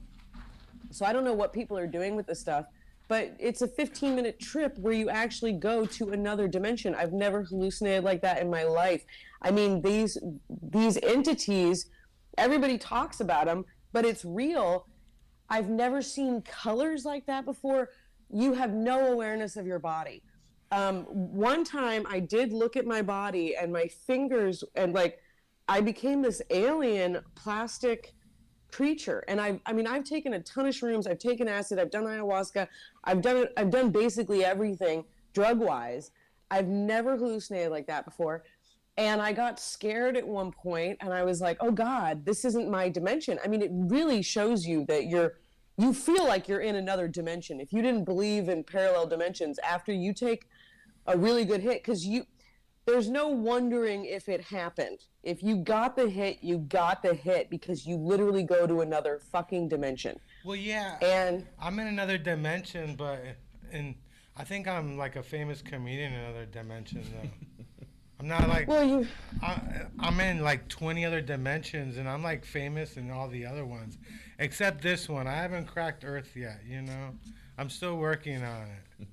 I don't know what people are doing with this stuff, but it's a 15-minute trip where you actually go to another dimension. I've never hallucinated like that in my life. I mean, these entities, everybody talks about them, but it's real. I've never seen colors like that before. You have no awareness of your body. One time I did look at my body and my fingers, and I became this alien plastic creature. And I've taken a ton of shrooms, I've taken acid, I've done ayahuasca, I've done basically everything drug wise. I've never hallucinated like that before. And I got scared at one point, and I was like, oh God, this isn't my dimension. I mean, it really shows you that you feel like you're in another dimension. If you didn't believe in parallel dimensions, after you take a really good hit, because there's no wondering if it happened. If you got the hit, you got the hit because you literally go to another fucking dimension. Well, yeah. And I'm in another dimension, but I think I'm like a famous comedian in another dimension, though. I'm not like. well, I'm in like 20 other dimensions, and I'm like famous in all the other ones, except this one. I haven't cracked Earth yet. You know, I'm still working on it.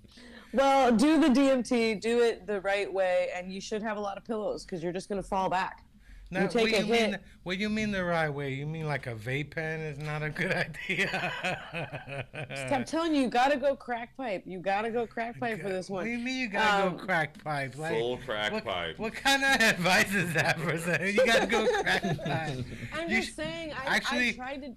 well, do the DMT, do it the right way, and you should have a lot of pillows because you're just gonna fall back. Now, You take a hit. What do you mean the right way? You mean like a vape pen is not a good idea? I'm telling you, you gotta go crack pipe. You gotta go crack pipe for this What one. do you mean you gotta go crack pipe? Like, Full crack pipe. What kind of advice is that for saying you gotta go crack pipe? I'm You just saying. I actually- tried to.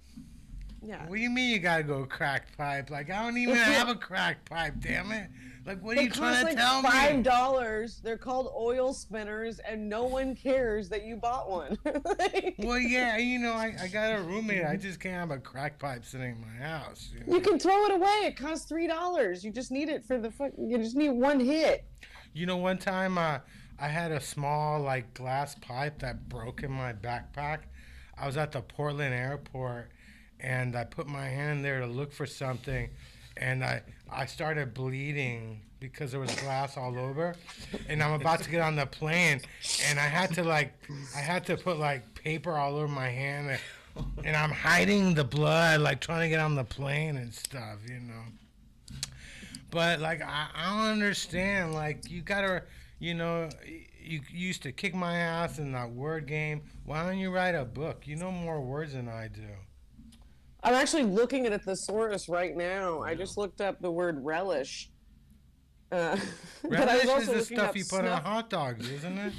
Yeah. What do you mean you gotta go crack pipe? Like, I don't even If you- have a crack pipe, damn it. Like, what are They you trying cost to like tell me? $5. They're called oil spinners, and no one cares that you bought one. Well, yeah, you know, I got a roommate. I just can't have a crack pipe sitting in my house. You know? You can throw it away. It costs $3. You just need it for the fuck. You just need one hit. You know, one time I had a small, like, glass pipe that broke in my backpack. I was at the Portland airport, and I put my hand there to look for something, and I started bleeding because there was glass all over, and I'm about to get on the plane, and I had to put, like, paper all over my hand, and I'm hiding the blood, like, trying to get on the plane and stuff, you know. But, like, I don't understand. Like, you gotta, you know, you used to kick my ass in that word game. Why don't you write a book? You know more words than I do. I'm actually looking at a thesaurus right now. I just looked up the word relish. But I was Relish is also the looking stuff up you put on snuff. hot dogs, isn't it?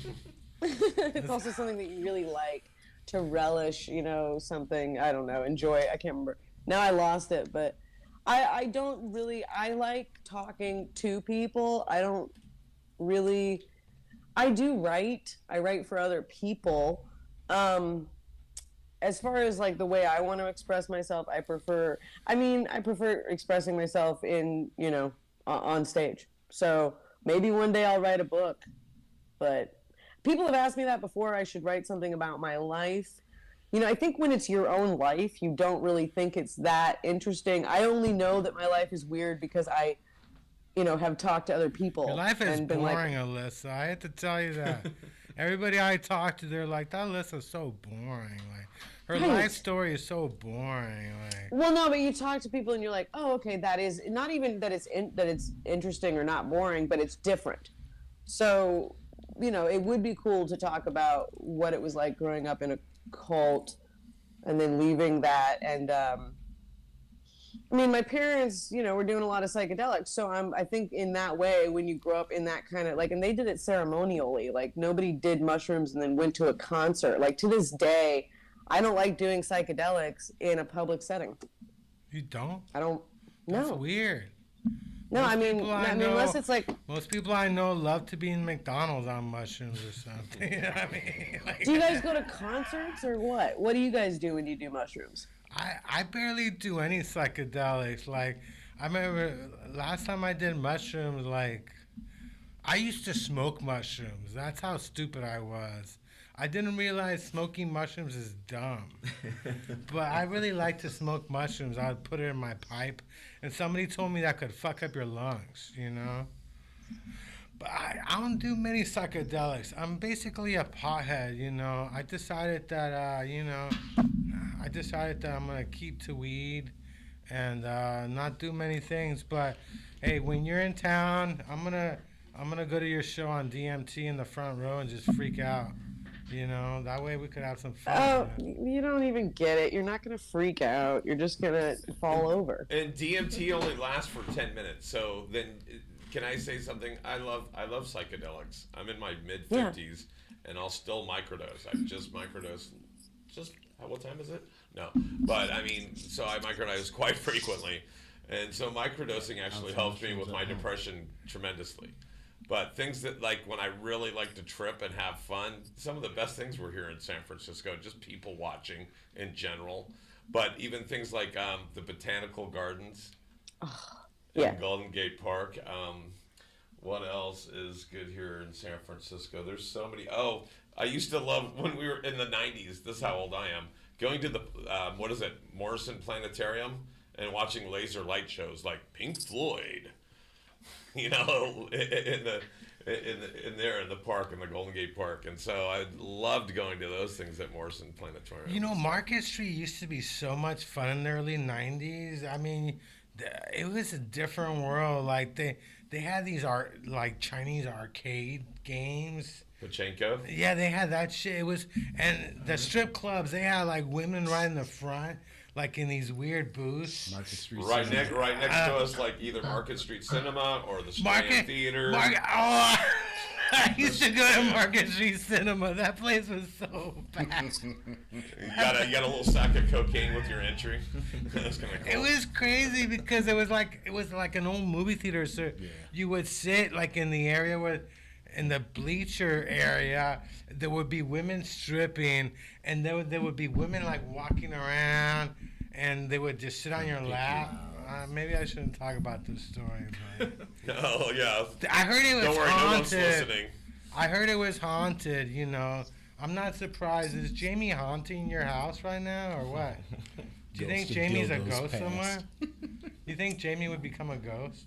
It's also something that you really like to relish, you know, something, I don't know, enjoy. I can't remember. Now I lost it, but I don't really, I like talking to people. I don't really, I do write. I write for other people. As far as like the way I want to express myself, I prefer expressing myself in, you know, on stage. So maybe one day I'll write a book, but people have asked me that before. I should write something about my life. You know, I think when it's your own life, you don't really think it's that interesting. I only know that my life is weird because I, you know, have talked to other people. Your life is and been boring, like, Alyssa. I have to tell you that. Everybody I talk to, they're like, that Alyssa's so boring. Like, her Right. life story is so boring. Like, well, no, but you talk to people and you're like, oh, okay, that is not even that it's interesting or not boring, but it's different. So, you know, it would be cool to talk about what it was like growing up in a cult and then leaving that. And I mean, my parents, you know, were doing a lot of psychedelics, so I think in that way, when you grow up in that kind of like, and they did it ceremonially, like nobody did mushrooms and then went to a concert. Like to this day, I don't like doing psychedelics in a public setting. you don't? I don't. That's No, weird. no. I mean, people unless it's like, Most people I know love to be in McDonald's on mushrooms or something. You know what I mean? Like, do you guys go to concerts or what? What do you guys do when you do mushrooms? I barely do any psychedelics. Like, I remember last time I did mushrooms, like, I used to smoke mushrooms. That's how stupid I was. I didn't realize smoking mushrooms is dumb. But I really like to smoke mushrooms. I would put it in my pipe. And somebody told me that could fuck up your lungs, you know? But I don't do many psychedelics. I'm basically a pothead, you know? I decided that, I'm going to keep to weed and not do many things. But, hey, when you're in town, I'm gonna go to your show on DMT in the front row and just freak out. You know, that way we could have some fun. Oh, you don't even get it. You're not gonna freak out. You're just gonna fall over. And DMT only lasts for 10 minutes. So then, can I say something? I love psychedelics. I'm in my mid 50s, and I'll still microdose. I've just microdosed. What time is it? No, but I mean, so I microdose quite frequently, and so microdosing actually helps me with my depression tremendously. But things that, like, when I really like to trip and have fun, some of the best things were here in San Francisco, just people watching in general. But even things like the botanical gardens Yeah. in Golden Gate Park. What else is good here in San Francisco? There's so many. Oh, I used to love when we were in the 90s. This is how old I am. Going to the, Morrison Planetarium and watching laser light shows like Pink Floyd. In the park, in the Golden Gate Park. And so I loved going to those things at Morrison Planetarium. You know, Market Street used to be so much fun in the early 90s. I mean, it was a different world. Like, they had these Chinese arcade games. Pachinko? Yeah, they had that shit. It was, and the strip clubs, they had like women right in the front, like in these weird booths. Market Street. Right Cinema. next to us, like either Market Street Cinema or the Strand Theater. I used to go to Market Street Cinema. That place was so bad. You got a little sack of cocaine with your entry. That's kind of cool. It was crazy because it was like an old movie theater. So you would sit like in the area where, in the bleacher area, there would be women stripping, and there would be women like walking around, and they would just sit on your lap. Maybe I shouldn't talk about this story. But Oh yeah. I heard it was Don't worry, haunted. no one's listening. I heard it was haunted. You know, I'm not surprised. Is Jamie haunting your house right now, or what? Do you think Ghost of Jamie's a dildos ghost past. somewhere? You think Jamie would become a ghost?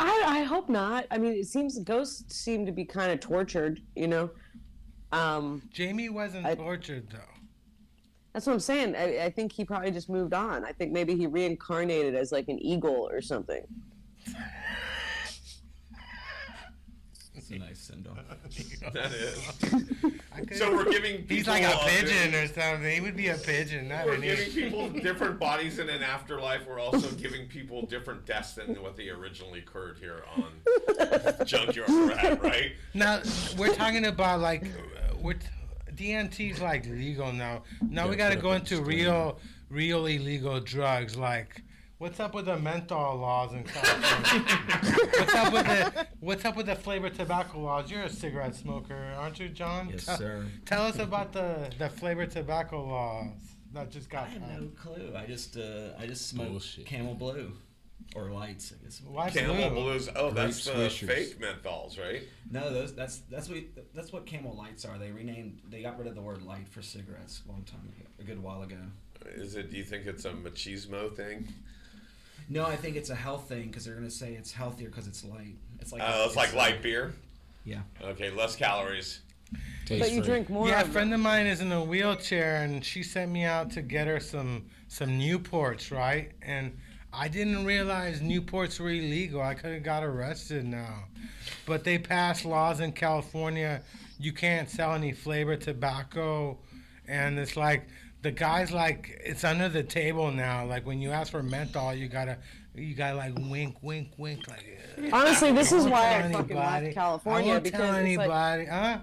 I hope not. I mean, it seems ghosts seem to be kind of tortured, you know. Jamie wasn't tortured though. That's what I'm saying. I think he probably just moved on. I think maybe he reincarnated as like an eagle or something. It's a nice send-off. That is. I could- So we're giving people He's like a pigeon or something. He would be a pigeon, not We're an giving eagle. people different bodies in an afterlife. We're also giving people different deaths than what they originally occurred here on Junkyard Rat, right? Now we're talking about like DMT's like legal now. Now we got to go into real illegal drugs. Like, what's up with the menthol laws in California? What's up with the flavored tobacco laws? You're a cigarette smoker, aren't you, John? Yes, sir. Tell us about the flavored tobacco laws that just got I have passed. no clue. I just smoke Bullshit. Camel Blue, or lights, I guess. Why Camel blue? Blues. Oh, that's the Swishers. fake menthols, right? No, that's what Camel Lights are. They got rid of the word light for cigarettes a long time ago, a good while ago. Is it? Do you think it's a machismo thing? No, I think it's a health thing because they're gonna say it's healthier because it's light. It's like light beer. Yeah. Okay, less calories. Taste But you free. drink more. Yeah, a of friend of mine is in a wheelchair, and she sent me out to get her some Newports, right? And I didn't realize Newports were illegal. I could have got arrested now. But they passed laws in California. You can't sell any flavored tobacco, and it's like the guy's like it's under the table now. Like when you ask for menthol, you gotta like wink, wink, wink. Like Honestly, this is won't why I tell fucking anybody. left California I won't because tell it's like, anybody, huh?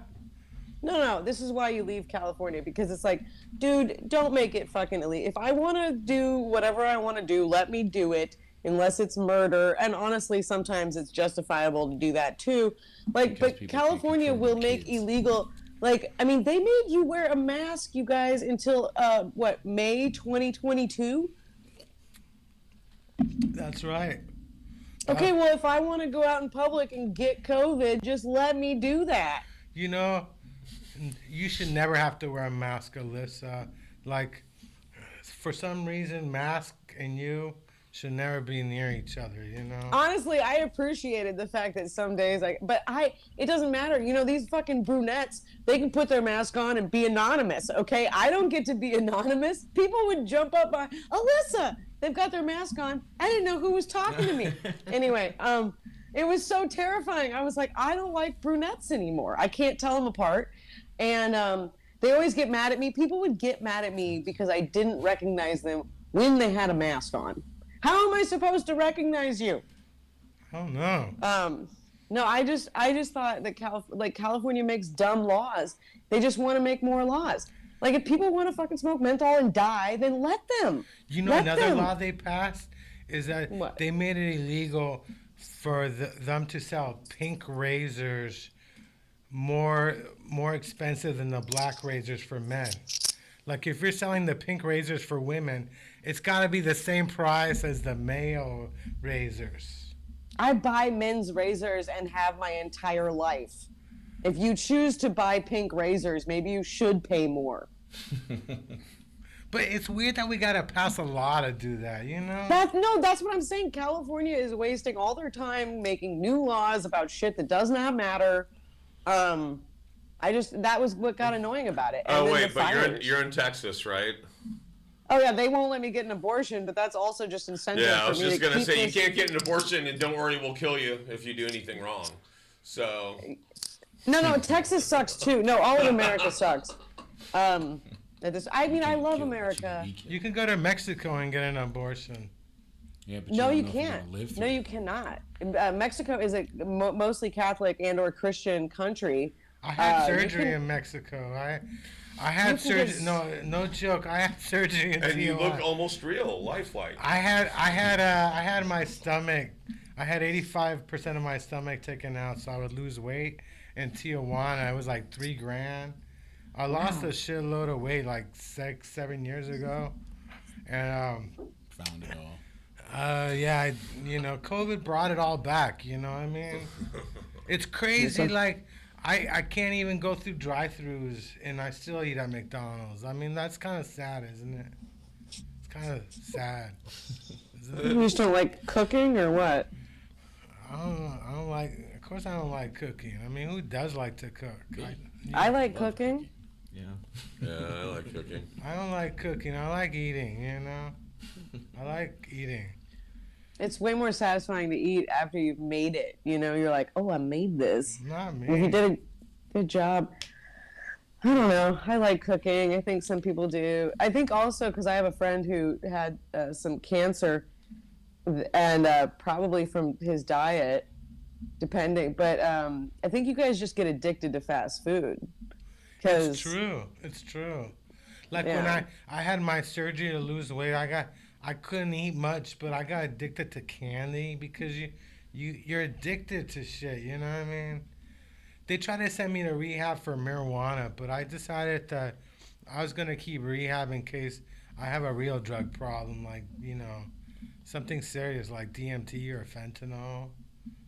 no, this is why you leave California because it's like, dude, don't make it fucking illegal. If I want to do whatever I want to do, let me do it, unless it's murder. And honestly, sometimes it's justifiable to do that too. Like, Because but people California think will you're make kids. illegal. Like, I mean, they made you wear a mask, you guys, until May 2022. That's right. Okay, well, if I want to go out in public and get COVID, just let me do that. You know, you should never have to wear a mask, Alyssa. Like, for some reason, mask and you should never be near each other, you know? Honestly, I appreciated the fact that some days it doesn't matter. You know, these fucking brunettes, they can put their mask on and be anonymous, okay? I don't get to be anonymous. People would jump up on, Alyssa, they've got their mask on. I didn't know who was talking to me. Anyway, it was so terrifying. I was like, I don't like brunettes anymore. I can't tell them apart. And they always get mad at me. People would get mad at me because I didn't recognize them when they had a mask on. How am I supposed to recognize you? I don't know. No, I just thought that California makes dumb laws. They just want to make more laws. Like if people want to fucking smoke menthol and die, then let them. You know, Let another them. law they passed is that What? they made it illegal for them to sell pink razors more expensive than the black razors for men. Like if you're selling the pink razors for women, it's got to be the same price as the male razors. I buy men's razors and have my entire life. If you choose to buy pink razors, maybe you should pay more. But it's weird that we got to pass a law to do that, you know? That's what I'm saying. California is wasting all their time making new laws about shit that does not matter. That was what got annoying about it. And Oh then wait, the but fires. you're in Texas, right? Oh yeah, they won't let me get an abortion, but that's also just incentive Yeah, I for was me just to gonna keep say you this- can't get an abortion, and don't worry, we'll kill you if you do anything wrong. So No, Texas sucks too. No, all of America sucks. I love America. You can go to Mexico and get an abortion. Yeah, but No, don't you know if you're can't. gonna live No, through you it. cannot. Mexico is a mostly Catholic and or Christian country. I had you surgery can- in Mexico. I had You can surgery. get- No joke. I had surgery in and you Tijuana. look almost real, lifelike. I had my stomach. I had 85% of my stomach taken out, so I would lose weight. In Tijuana, it was like $3,000. I lost a shitload of weight like 6-7 years ago, and Found it all. yeah, COVID brought it all back. You know what I mean? It's crazy. Like I can't even go through drive-throughs, and I still eat at McDonald's. I mean, that's kind of sad, isn't it? It's kind of sad. Isn't it? You just don't like cooking or what? I don't like. Of course, I don't like cooking. I mean, who does like to cook? I like cooking. Yeah. Yeah, I like cooking. I don't like cooking. I like eating. I like eating. It's way more satisfying to eat after you've made it. You're like, oh, I made this. Not If you me. did a good job. I don't know. I like cooking. I think some people do. I think also because I have a friend who had some cancer, and probably from his diet, depending. But I think you guys just get addicted to fast food. It's true. It's true. Like when Yeah. I had my surgery to lose weight, I couldn't eat much, but I got addicted to candy because you're addicted to shit. You know what I mean? They tried to send me to rehab for marijuana, but I decided that I was gonna keep rehab in case I have a real drug problem, like something serious like DMT or fentanyl.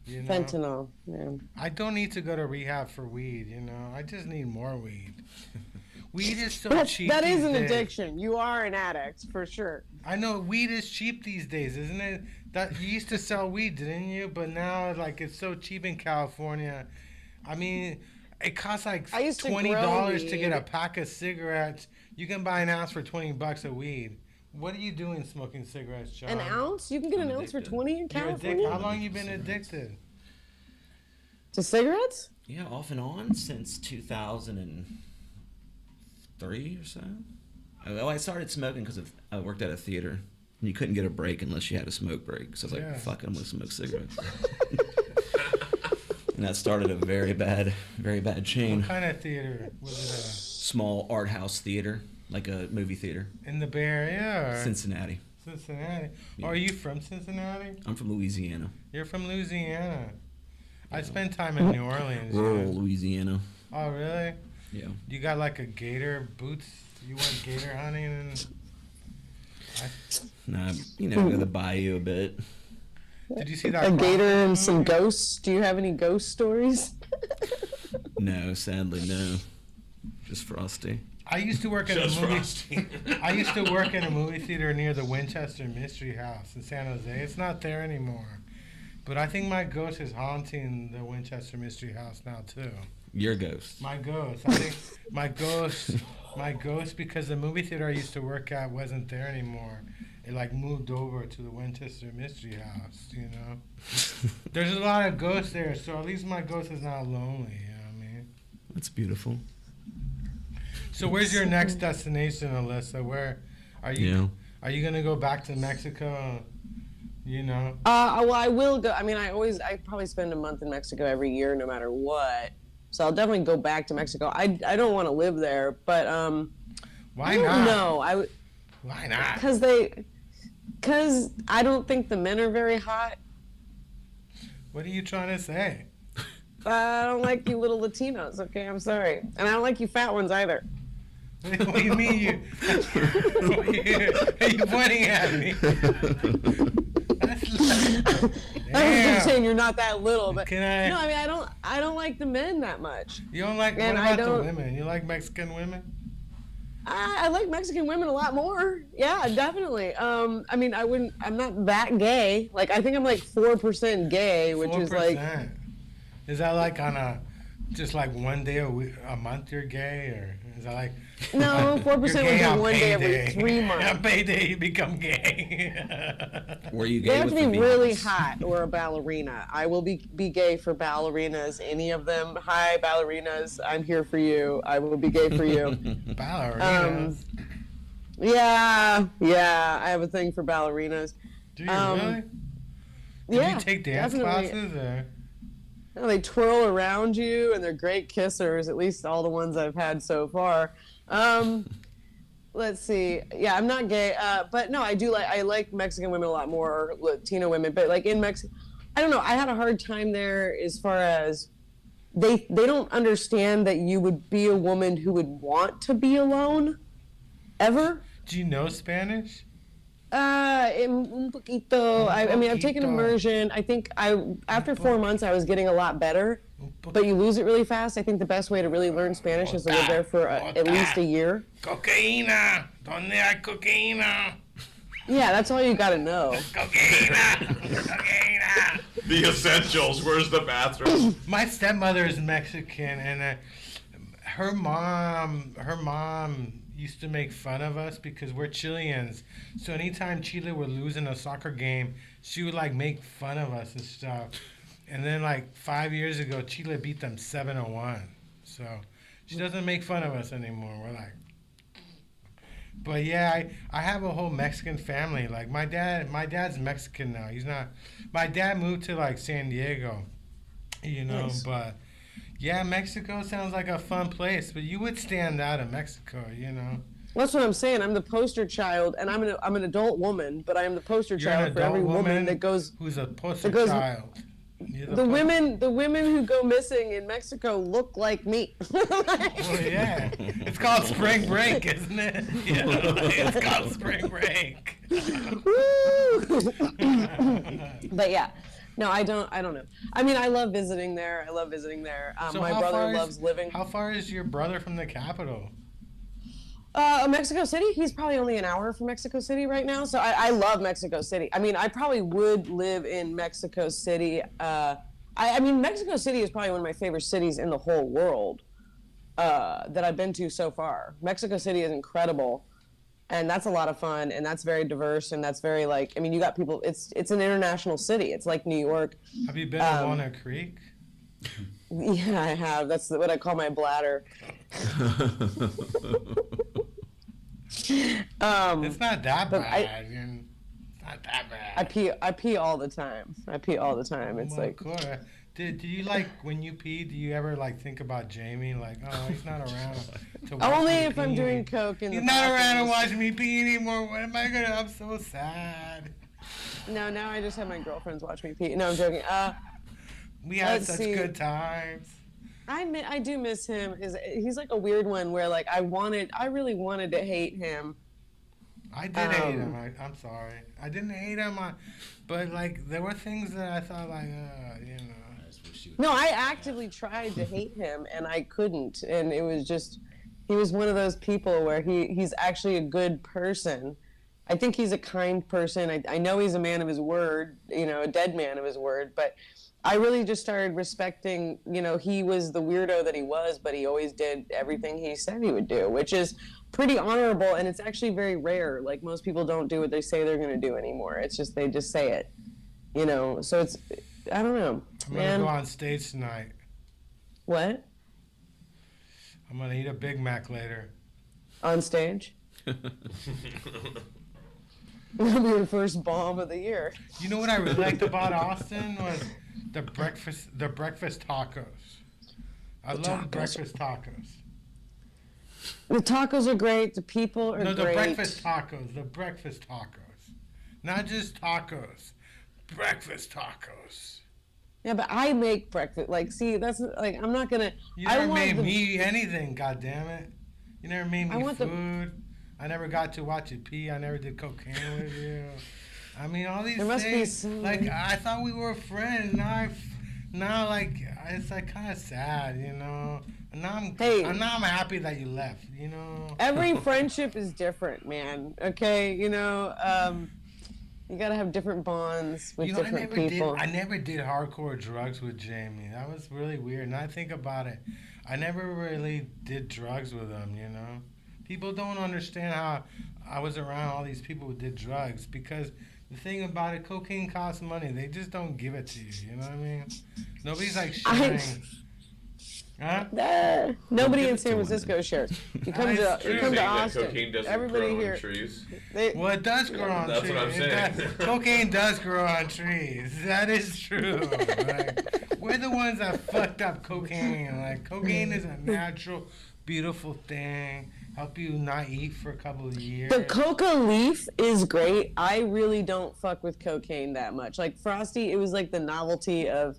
Fentanyl. Yeah. I don't need to go to rehab for weed. I just need more weed. Weed is so cheap. That is these an days. addiction. You are an addict for sure. I know weed is cheap these days, isn't it? That you used to sell weed, didn't you? But now, like, it's so cheap in California. I mean, it costs like I used to grow $20 to get a weed. pack of cigarettes. You can buy an ounce for $20 of weed. What are you doing smoking cigarettes, John? An ounce? You can get an I'm ounce for addicted. 20 in You're California? addicted. How long you been addicted? To cigarettes? Yeah, off and on since 2003 or so. I started smoking because I worked at a theater. And you couldn't get a break unless you had a smoke break. So I was like, Yeah. fuck it, I'm going to smoke cigarettes. And that started a very bad chain. What kind of theater was Small art house theater, like a movie theater. it? In the Bay Area or Cincinnati. Cincinnati? Yeah. Are you from Cincinnati? I'm from Louisiana. You're from Louisiana. I spent time in New Orleans. Rural yeah. Louisiana. Oh, really? Yeah. You got like a gator boots? You went gator hunting and Nah, go to the bayou a bit. did you see that? A gator Crawford and some movie? ghosts? Do you have any ghost stories? No, sadly, no. Just Frosty. I used to work in a Just movie. Frosty. I used to work in a movie theater near the Winchester Mystery House in San Jose. It's not there anymore, but I think my ghost is haunting the Winchester Mystery House now too. Your ghost. My ghost. I think my ghost, because the movie theater I used to work at wasn't there anymore. It like moved over to the Winchester Mystery House. There's a lot of ghosts there, so at least my ghost is not lonely. You know what I mean? That's beautiful. So where's your next destination, Alyssa? Where are you? Yeah. Are you gonna go back to Mexico? Well, I will go. I mean, I probably spend a month in Mexico every year, no matter what. So I'll definitely go back to Mexico. I don't want to live there, but Why I don't not? know. Why not? Because I don't think the men are very hot. What are you trying to say? I don't like you little Latinos. Okay, I'm sorry, and I don't like you fat ones either. What do you mean you? Are you pointing at me? I'm just saying you're not that little, but Can I? no, I mean I don't like the men that much. You don't like? And What I about the don't- women? You like Mexican women? I like Mexican women a lot more. Yeah, definitely. I mean, I'm not that gay. Like, I think I'm like 4% gay, which is like. 4%. Is that like on a, just like one day a month you're gay, or is that like? No, 4% would You're gay be on one day every payday. 3 months. On payday you become gay. Were you They gay have with to the be really vegans? hot or a ballerina. I will be gay for ballerinas, any of them. Hi, ballerinas. I'm here for you. I will be gay for you. Ballerinas. Yeah. I have a thing for ballerinas. Do you um, really? Did Yeah, you take dance definitely. classes or? You know, they twirl around you, and they're great kissers. At least all the ones I've had so far. Let's see. Yeah, I'm not gay, but no, I like Mexican women a lot more, or Latino women. But like in Mexico, I don't know. I had a hard time there as far as they don't understand that you would be a woman who would want to be alone, ever. Do you know Spanish? Un poquito. I mean, I've taken poquito. immersion. I think after 4 months, I was getting a lot better. But you lose it really fast. I think the best way to really learn Spanish is to live there for at least a year. Cocaína. ¿Dónde hay cocaína? Yeah, that's all you got to know. Cocaína. Cocaína. The essentials. Where's the bathroom? My stepmother is Mexican, and her mom used to make fun of us because we're Chileans. So anytime Chile would lose in a soccer game, she would like make fun of us and stuff. And then like 5 years ago, Chile beat them 7-1. So she doesn't make fun of us anymore. We're like, but yeah, I have a whole Mexican family. Like my dad's Mexican now. He's not. My dad moved to like San Diego, you know. Nice. But yeah, Mexico sounds like a fun place. But you would stand out in Mexico, you know. That's what I'm saying. I'm the poster child, and I'm an adult woman, but I am the poster You're an child for every adult woman that goes. who's a poster that goes- child. You're The women who go missing in Mexico look like me. Oh yeah, it's called spring break, isn't it? Yeah, it's called spring break. But yeah, no, I don't know. I mean, I love visiting there. So My how brother far is- loves living. How far is your brother from the capital? Mexico City. He's probably only an hour from Mexico City right now. So I love Mexico City. I mean, I probably would live in Mexico City. I mean, Mexico City is probably one of my favorite cities in the whole world that I've been to so far. Mexico City is incredible, and that's a lot of fun, and that's very diverse, and that's very like. I mean, you got people. It's an international city. It's like New York. Have you been to Walnut Creek? Yeah, I have. That's what I call my bladder. It's not that but bad. It's not that bad. I pee all the time. It's Well, like cool. Do you like when you pee? Do you ever like think about Jamie? Like, oh, he's not around to watch only me if I'm pee. doing coke in He's the not around to bathrooms. watch me pee anymore. What am I gonna? I'm so sad. No, now I just have my girlfriends watch me pee. No, I'm joking. We had Let's such see. good times. I do miss him. He's like a weird one where like I really wanted to hate him. I did hate him. I'm sorry. I didn't hate him, but like there were things that I thought like, you know. I just wish you would- No, I actively tried to hate him and I couldn't. And it was just he was one of those people where he's actually a good person. I think he's a kind person. I know he's a man of his word, you know, a dead man of his word, but I really just started respecting, you know, he was the weirdo that he was, but he always did everything he said he would do, which is pretty honorable, and it's actually very rare. Like, most people don't do what they say they're going to do anymore. It's just, they just say it, you know? So it's, I don't know. I'm gonna Man, go on stage tonight. what? I'm gonna eat a Big Mac later. On stage? That'll be your first bomb of the year. You know what I really liked about Austin was the breakfast tacos. I love tacos. breakfast tacos. The tacos are great. The people are No, the great. breakfast tacos. The breakfast tacos. Not just tacos. Breakfast tacos. Yeah, but I make breakfast. Like, see, that's like, I'm not gonna. You I never want made the- me anything, goddammit. You never made I me want the- food. I never got to watch you pee. I never did cocaine with you. I mean, all these There must be things. some- Like, I thought we were friends. Now, like, it's like kind of sad, you know. And now Hey. I'm happy that you left, you know. Every friendship is different, man. Okay, you know, you gotta have different bonds with You know, different people. I never did hardcore drugs with Jamie. That was really weird. And I think about it, I never really did drugs with him, you know. People don't understand how I was around all these people who did drugs because the thing about it, cocaine costs money. They just don't give it to you. You know what I mean? Nobody's like sharing. Huh? Nobody in give it San to Francisco shares. You come It's to true. you come to Saying that Austin. cocaine doesn't Everybody grow here. on trees. They, Well, it does grow on That's trees. what I'm It saying. does. Cocaine does grow on trees. That is true. Like, we're the ones that fucked up cocaine. Like, cocaine is a natural, beautiful thing. Help you not eat for a couple of years. the coca leaf is great. I really don't fuck with cocaine that much. Like Frosty, it was like the novelty of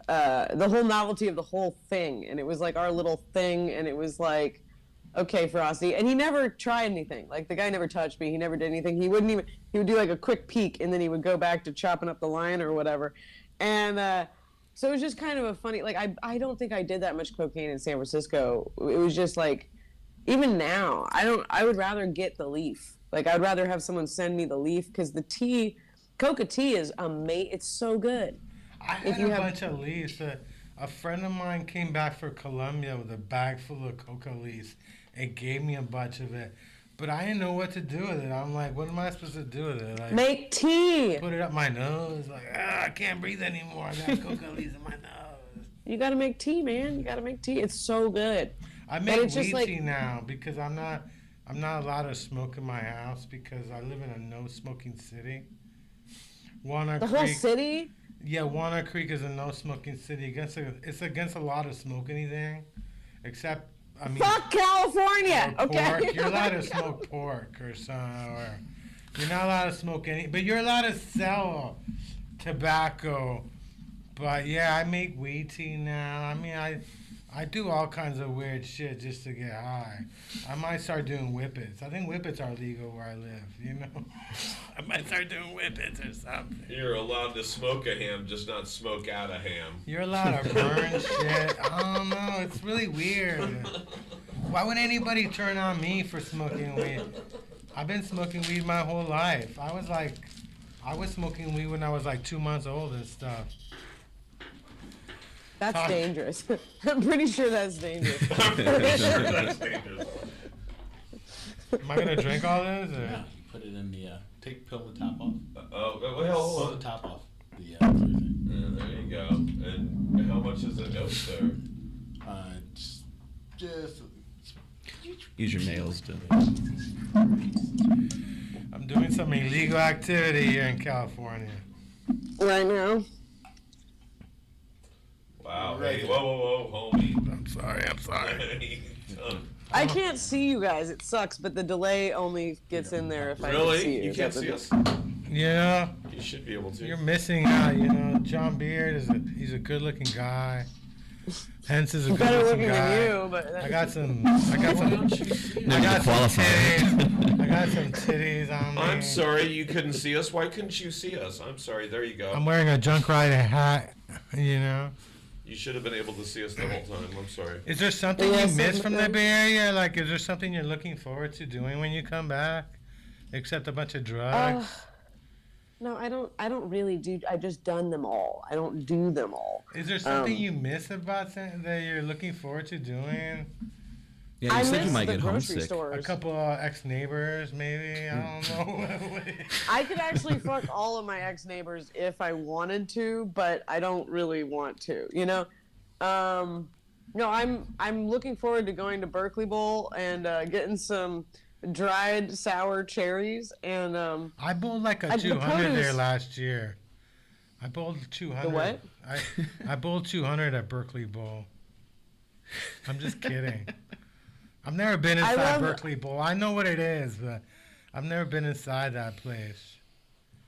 the whole novelty of the whole thing, and it was like our little thing, and it was like, okay, Frosty, and he never tried anything. Like the guy never touched me. He never did anything. He wouldn't even. He would do like a quick peek, and then he would go back to chopping up the line or whatever, and. So it was just kind of a funny. Like I don't think I did that much cocaine in San Francisco. It was just like. Even now, I would rather get the leaf. Like, I'd rather have someone send me the leaf because the tea, coca tea is amazing. It's so good. I had a bunch of leaves. A friend of mine came back from Colombia with a bag full of coca leaves and gave me a bunch of it. But I didn't know what to do with it. I'm like, what am I supposed to do with it? Like, Make tea. put it up my nose. Like, I can't breathe anymore. I got coca leaves in my nose. You got to make tea, man. You got to make tea. It's so good. I make weed tea now because I'm not allowed to smoke in my house because I live in a no smoking city. Walnut The Creek. whole city? Yeah, Walnut Creek is a no smoking city. It's against a law to smoke anything, except I mean. Fuck California. or Okay. pork. You're allowed to smoke pork or something, or you're not allowed to smoke any. But you're allowed to sell tobacco. But yeah, I make weed tea now. I mean, I do all kinds of weird shit just to get high. I might start doing whippets. I think whippets are legal where I live, you know? I might start doing whippets or something. You're allowed to smoke a ham, just not smoke out a ham. You're allowed to burn shit. I don't know. It's really weird. Why would anybody turn on me for smoking weed? I've been smoking weed my whole life. I was smoking weed when I was like 2 months old and stuff. That's dangerous. I'm pretty sure that's dangerous. That's dangerous. Am I gonna drink all this? Or? Yeah, you put it in the peel the top off. Oh, well, Pull hold the on. top off. The everything. There you go. And how much is a dose there? Just Use your nails to. I'm doing some illegal activity here in California. Right now. Wow. Hey, whoa, homie. I'm sorry. I can't see you guys. It sucks, but the delay only gets in there if I can see Really? you. You can't see us? Yeah, You should be able to. you're missing out. You know, John Beard he's a good-looking guy. Hence is a Better good-looking looking guy. than you, but I got some titties. I got some titties on me. I'm sorry you couldn't see us. Why couldn't you see us? I'm sorry. There you go. I'm wearing a Junkyard Rat hat. You know. You should have been able to see us the whole time. I'm sorry. Is there something Yeah, you miss some- from the Bay Area? Like, is there something you're looking forward to doing when you come back, except a bunch of drugs? No, I don't really do. I just done them all. I don't do them all. Is there something you miss about that you're looking forward to doing? Yeah, I you said miss you might the get grocery homesick. stores. A couple of ex-neighbors, maybe. I don't know. I could actually fuck all of my ex-neighbors if I wanted to, but I don't really want to. You know. No, I'm looking forward to going to Berkeley Bowl and getting some dried sour cherries and I bowled like a the 200 there produce- last year. I bowled 200. The what? I bowled 200 at Berkeley Bowl. I'm just kidding. I've never been inside love- Berkeley Bowl. I know what it is, but I've never been inside that place.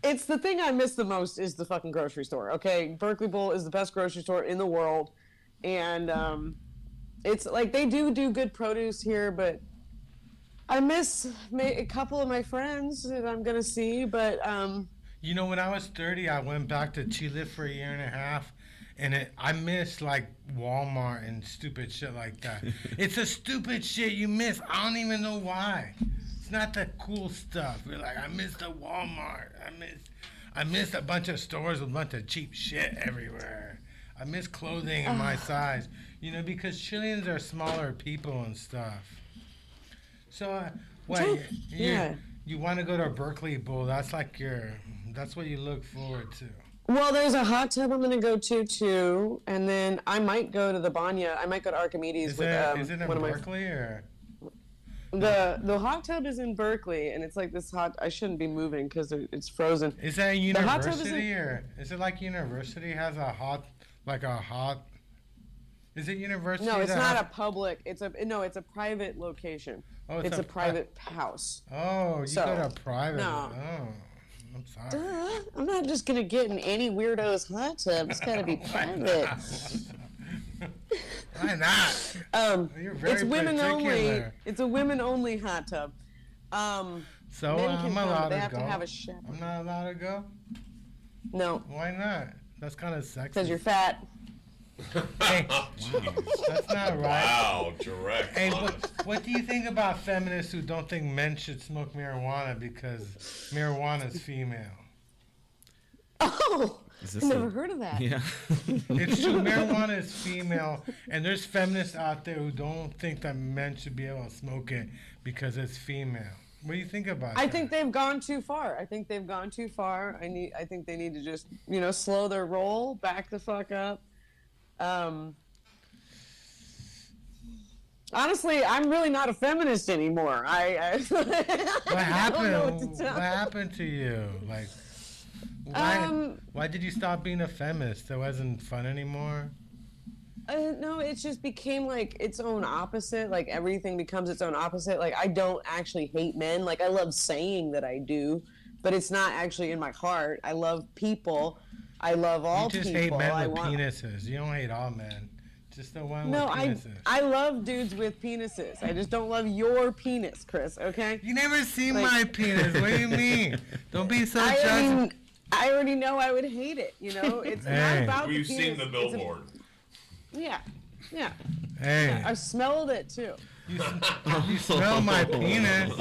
it's the thing I miss the most is the fucking grocery store. Okay, Berkeley Bowl is the best grocery store in the world, and it's like they do good produce here, but I miss a couple of my friends that I'm gonna see, but You know, when I was 30, I went back to Chile for a year and a half, and I miss like Walmart and stupid shit like that. It's a stupid shit you miss. I don't even know why. It's not the cool stuff. You're like, I miss the Walmart. I miss a bunch of stores with a bunch of cheap shit everywhere. I miss clothing in my size. You know, because Chileans are smaller people and stuff. So, what? Yeah. You want to go to a Berkeley Bowl? That's like that's what you look forward to. Well, there's a hot tub I'm gonna go to too, and then I might go to the Banya. I might go to Archimedes Is with it in one of my. Berkeley or? The hot tub is in Berkeley, and it's like this hot. I shouldn't be moving because it's frozen. Is that a hot tub university or is it like university has a hot? Is it university? No, it's that not has- a public. It's a private location. Oh, It's a private house. Oh, you So, go to private. no. Oh, I'm sorry. Duh, I'm not just gonna get in any weirdo's hot tub. It's gotta be private. Why not? You're very It's women only. particular. It's a women only hot tub. So men I'm can come, allowed but they to have go. to have a chaperone. I'm not allowed to go. No, Why not? That's kind of sexy. because you're fat. Hey, that's not right. Wow, direct. Hey, honest. what do you think about feminists who don't think men should smoke marijuana because marijuana is female? Oh, Is I've this never a- heard of that. Yeah. It's true. Marijuana is female, and there's feminists out there who don't think that men should be able to smoke it because it's female. What do you think about that? I think they've gone too far. I think they need to just, slow their roll, back the fuck up. Honestly, I'm really not a feminist anymore. What I don't happened? know what to tell. What happened to you? Like, why did you stop being a feminist? That wasn't fun anymore. No, it just became like its own opposite. Like everything becomes its own opposite. Like I don't actually hate men. Like I love saying that I do, but it's not actually in my heart. I love people. I love all You just people. hate men I with want. penises. You don't hate all men. Just the one No, with penises. I love dudes with penises. I just don't love your penis, Chris. Okay. You never seen Like- my penis. What do you mean? Don't be so judgmental. I already know I would hate it. It's Hey. not about the We've penis. seen the billboard. Yeah. Hey, I've smelled it too. you smell my penis.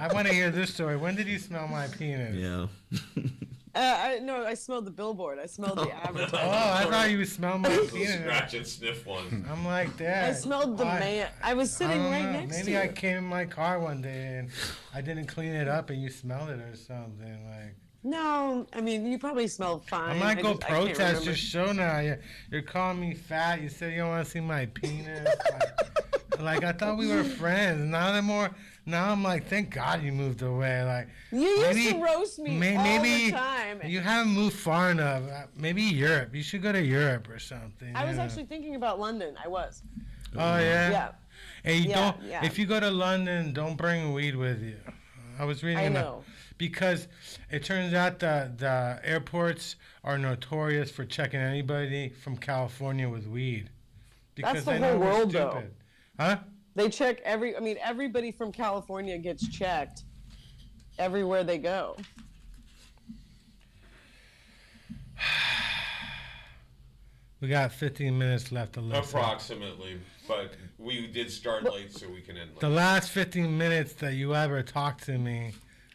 I want to hear this story. When did you smell my penis? Yeah. No, I smelled the billboard. I smelled the advertising. Oh, I thought you smelled my penis. Scratch and sniff one. I'm like that. I smelled the man. I was I sitting don't right know. next Maybe to you. I came in my car one day and I didn't clean it up and you smelled it or something. Like No, I mean you probably smelled fine. I might go I can't protest remember. your show now. You're calling me fat. You said you don't want to see my penis. Like I thought we were friends. Now I'm like, thank God you moved away. Like You used to roast me all maybe the time. you haven't moved far enough. Maybe Europe. You should go to Europe or something. I was yeah. actually thinking about London. I was. Oh yeah. Yeah. Hey, you Yeah, don't. yeah. If you go to London, don't bring weed with you. I was reading. I in the- know. because it turns out the airports are notorious for checking anybody from California with weed. Because That's the they know whole we're world, stupid. though. Huh? They check everybody from California gets checked everywhere they go. We got 15 minutes left to listen. Approximately. But we did start late so we can end The late. last 15 minutes that you ever talked to me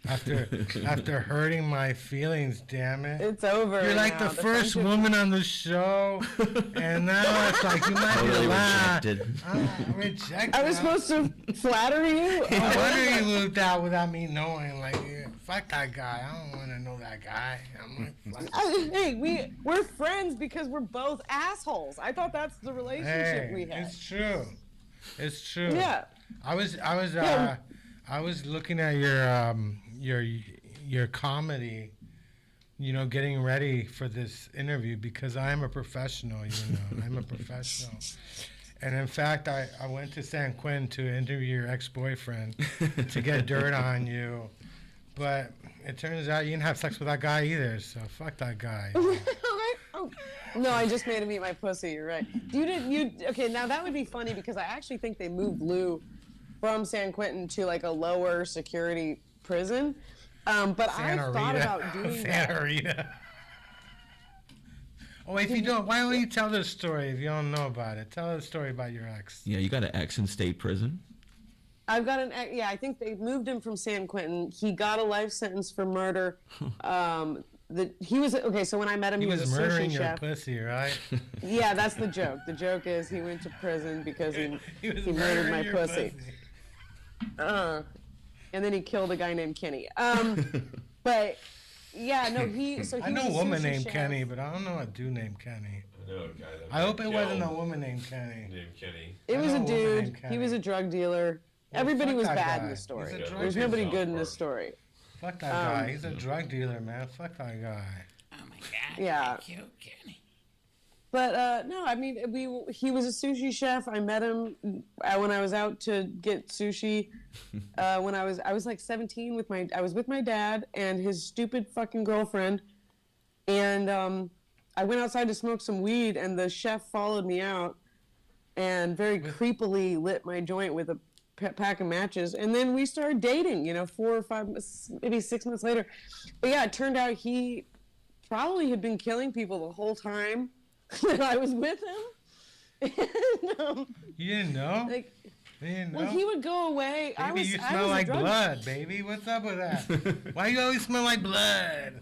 after hurting my feelings, damn it. It's over. You're like now. the first friendship- woman on the show, and now it's like you might be Totally the last. rejected. Rejected. I was supposed to flatter you. No wonder you moved out without me knowing. Like, yeah, fuck that guy. I don't want to know that guy. I'm like, fuck. Hey, we're friends because we're both assholes. I thought that's the relationship Hey, we had. it's true. It's true. Yeah. I was Yeah. I was looking at your comedy, getting ready for this interview because I'm a professional, I'm a professional. And in fact, I went to San Quentin to interview your ex-boyfriend to get dirt on you. But it turns out you didn't have sex with that guy either, so fuck that guy. Oh, no, I just made him eat my pussy. You're right. Okay, now that would be funny because I actually think they moved Lou from San Quentin to like a lower security prison. But I thought about doing that. Santa Rita. Oh, if you don't, why don't you tell this story if you don't know about it? Tell the story about your ex. Yeah, you got an ex in state prison. I've got I think they moved him from San Quentin. He got a life sentence for murder. He was okay. So when I met him, He he was was a murdering sushi your chef. pussy, right? Yeah, that's the joke. The joke is he went to prison because he was murdered murdering my your pussy. And then he killed a guy named Kenny. But yeah, no, he. So he I know was a woman sushi named chef. Kenny, but I don't know a dude named Kenny. I know a guy that I hope it got wasn't a killed woman named Kenny. named Kenny. It I was know a a woman dude. named Kenny. He was a drug dealer. Well, Everybody fuck was that bad guy. in the He's story. a There drug was nobody dealer. good in the story. Fuck that guy. He's a drug dealer, man. Fuck that guy. Oh my God. Yeah. Cute Kenny. But no, I mean, he was a sushi chef. I met him when I was out to get sushi. When I was like 17 I was with my dad and his stupid fucking girlfriend, and I went outside to smoke some weed, and the chef followed me out, and very creepily lit my joint with a pack of matches, and then we started dating. 4 or 5, maybe 6 months later. But yeah, it turned out he probably had been killing people the whole time that I was with him. And, You didn't know? like, You didn't know? well, he would go away. Baby, you smell like blood, baby. What's up with that? Why you always smell like blood?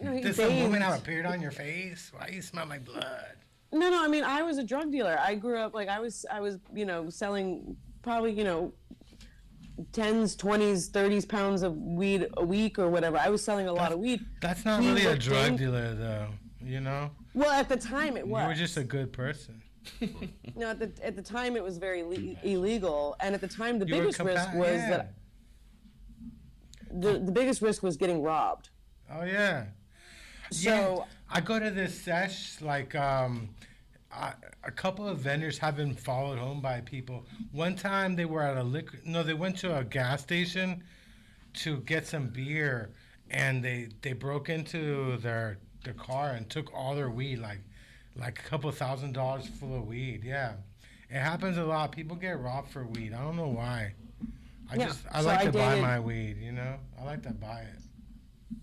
He Did some woman bathed. have a period on your face? Why you smell like blood? No, I mean, I was a drug dealer. I grew up like I was, selling probably, 10s, 20s, 30s pounds of weed a week or whatever. I was selling a lot of weed. That's not He really a worked drug in- dealer, though. You know? Well, at the time it You was. were just a good person. No, at the time it was very illegal, and at the time the You were biggest risk was yeah. that the biggest risk was getting robbed. Oh, yeah. So Yeah, I go to this sesh, like, a couple of vendors have been followed home by people. One time they were at they went to a gas station to get some beer, and they broke into their car and took all their weed, like a couple $1,000 full of weed. Yeah, it happens a lot. People get robbed for weed. I don't know why. I Yeah, like so I to buy dated- my weed. I like to buy it.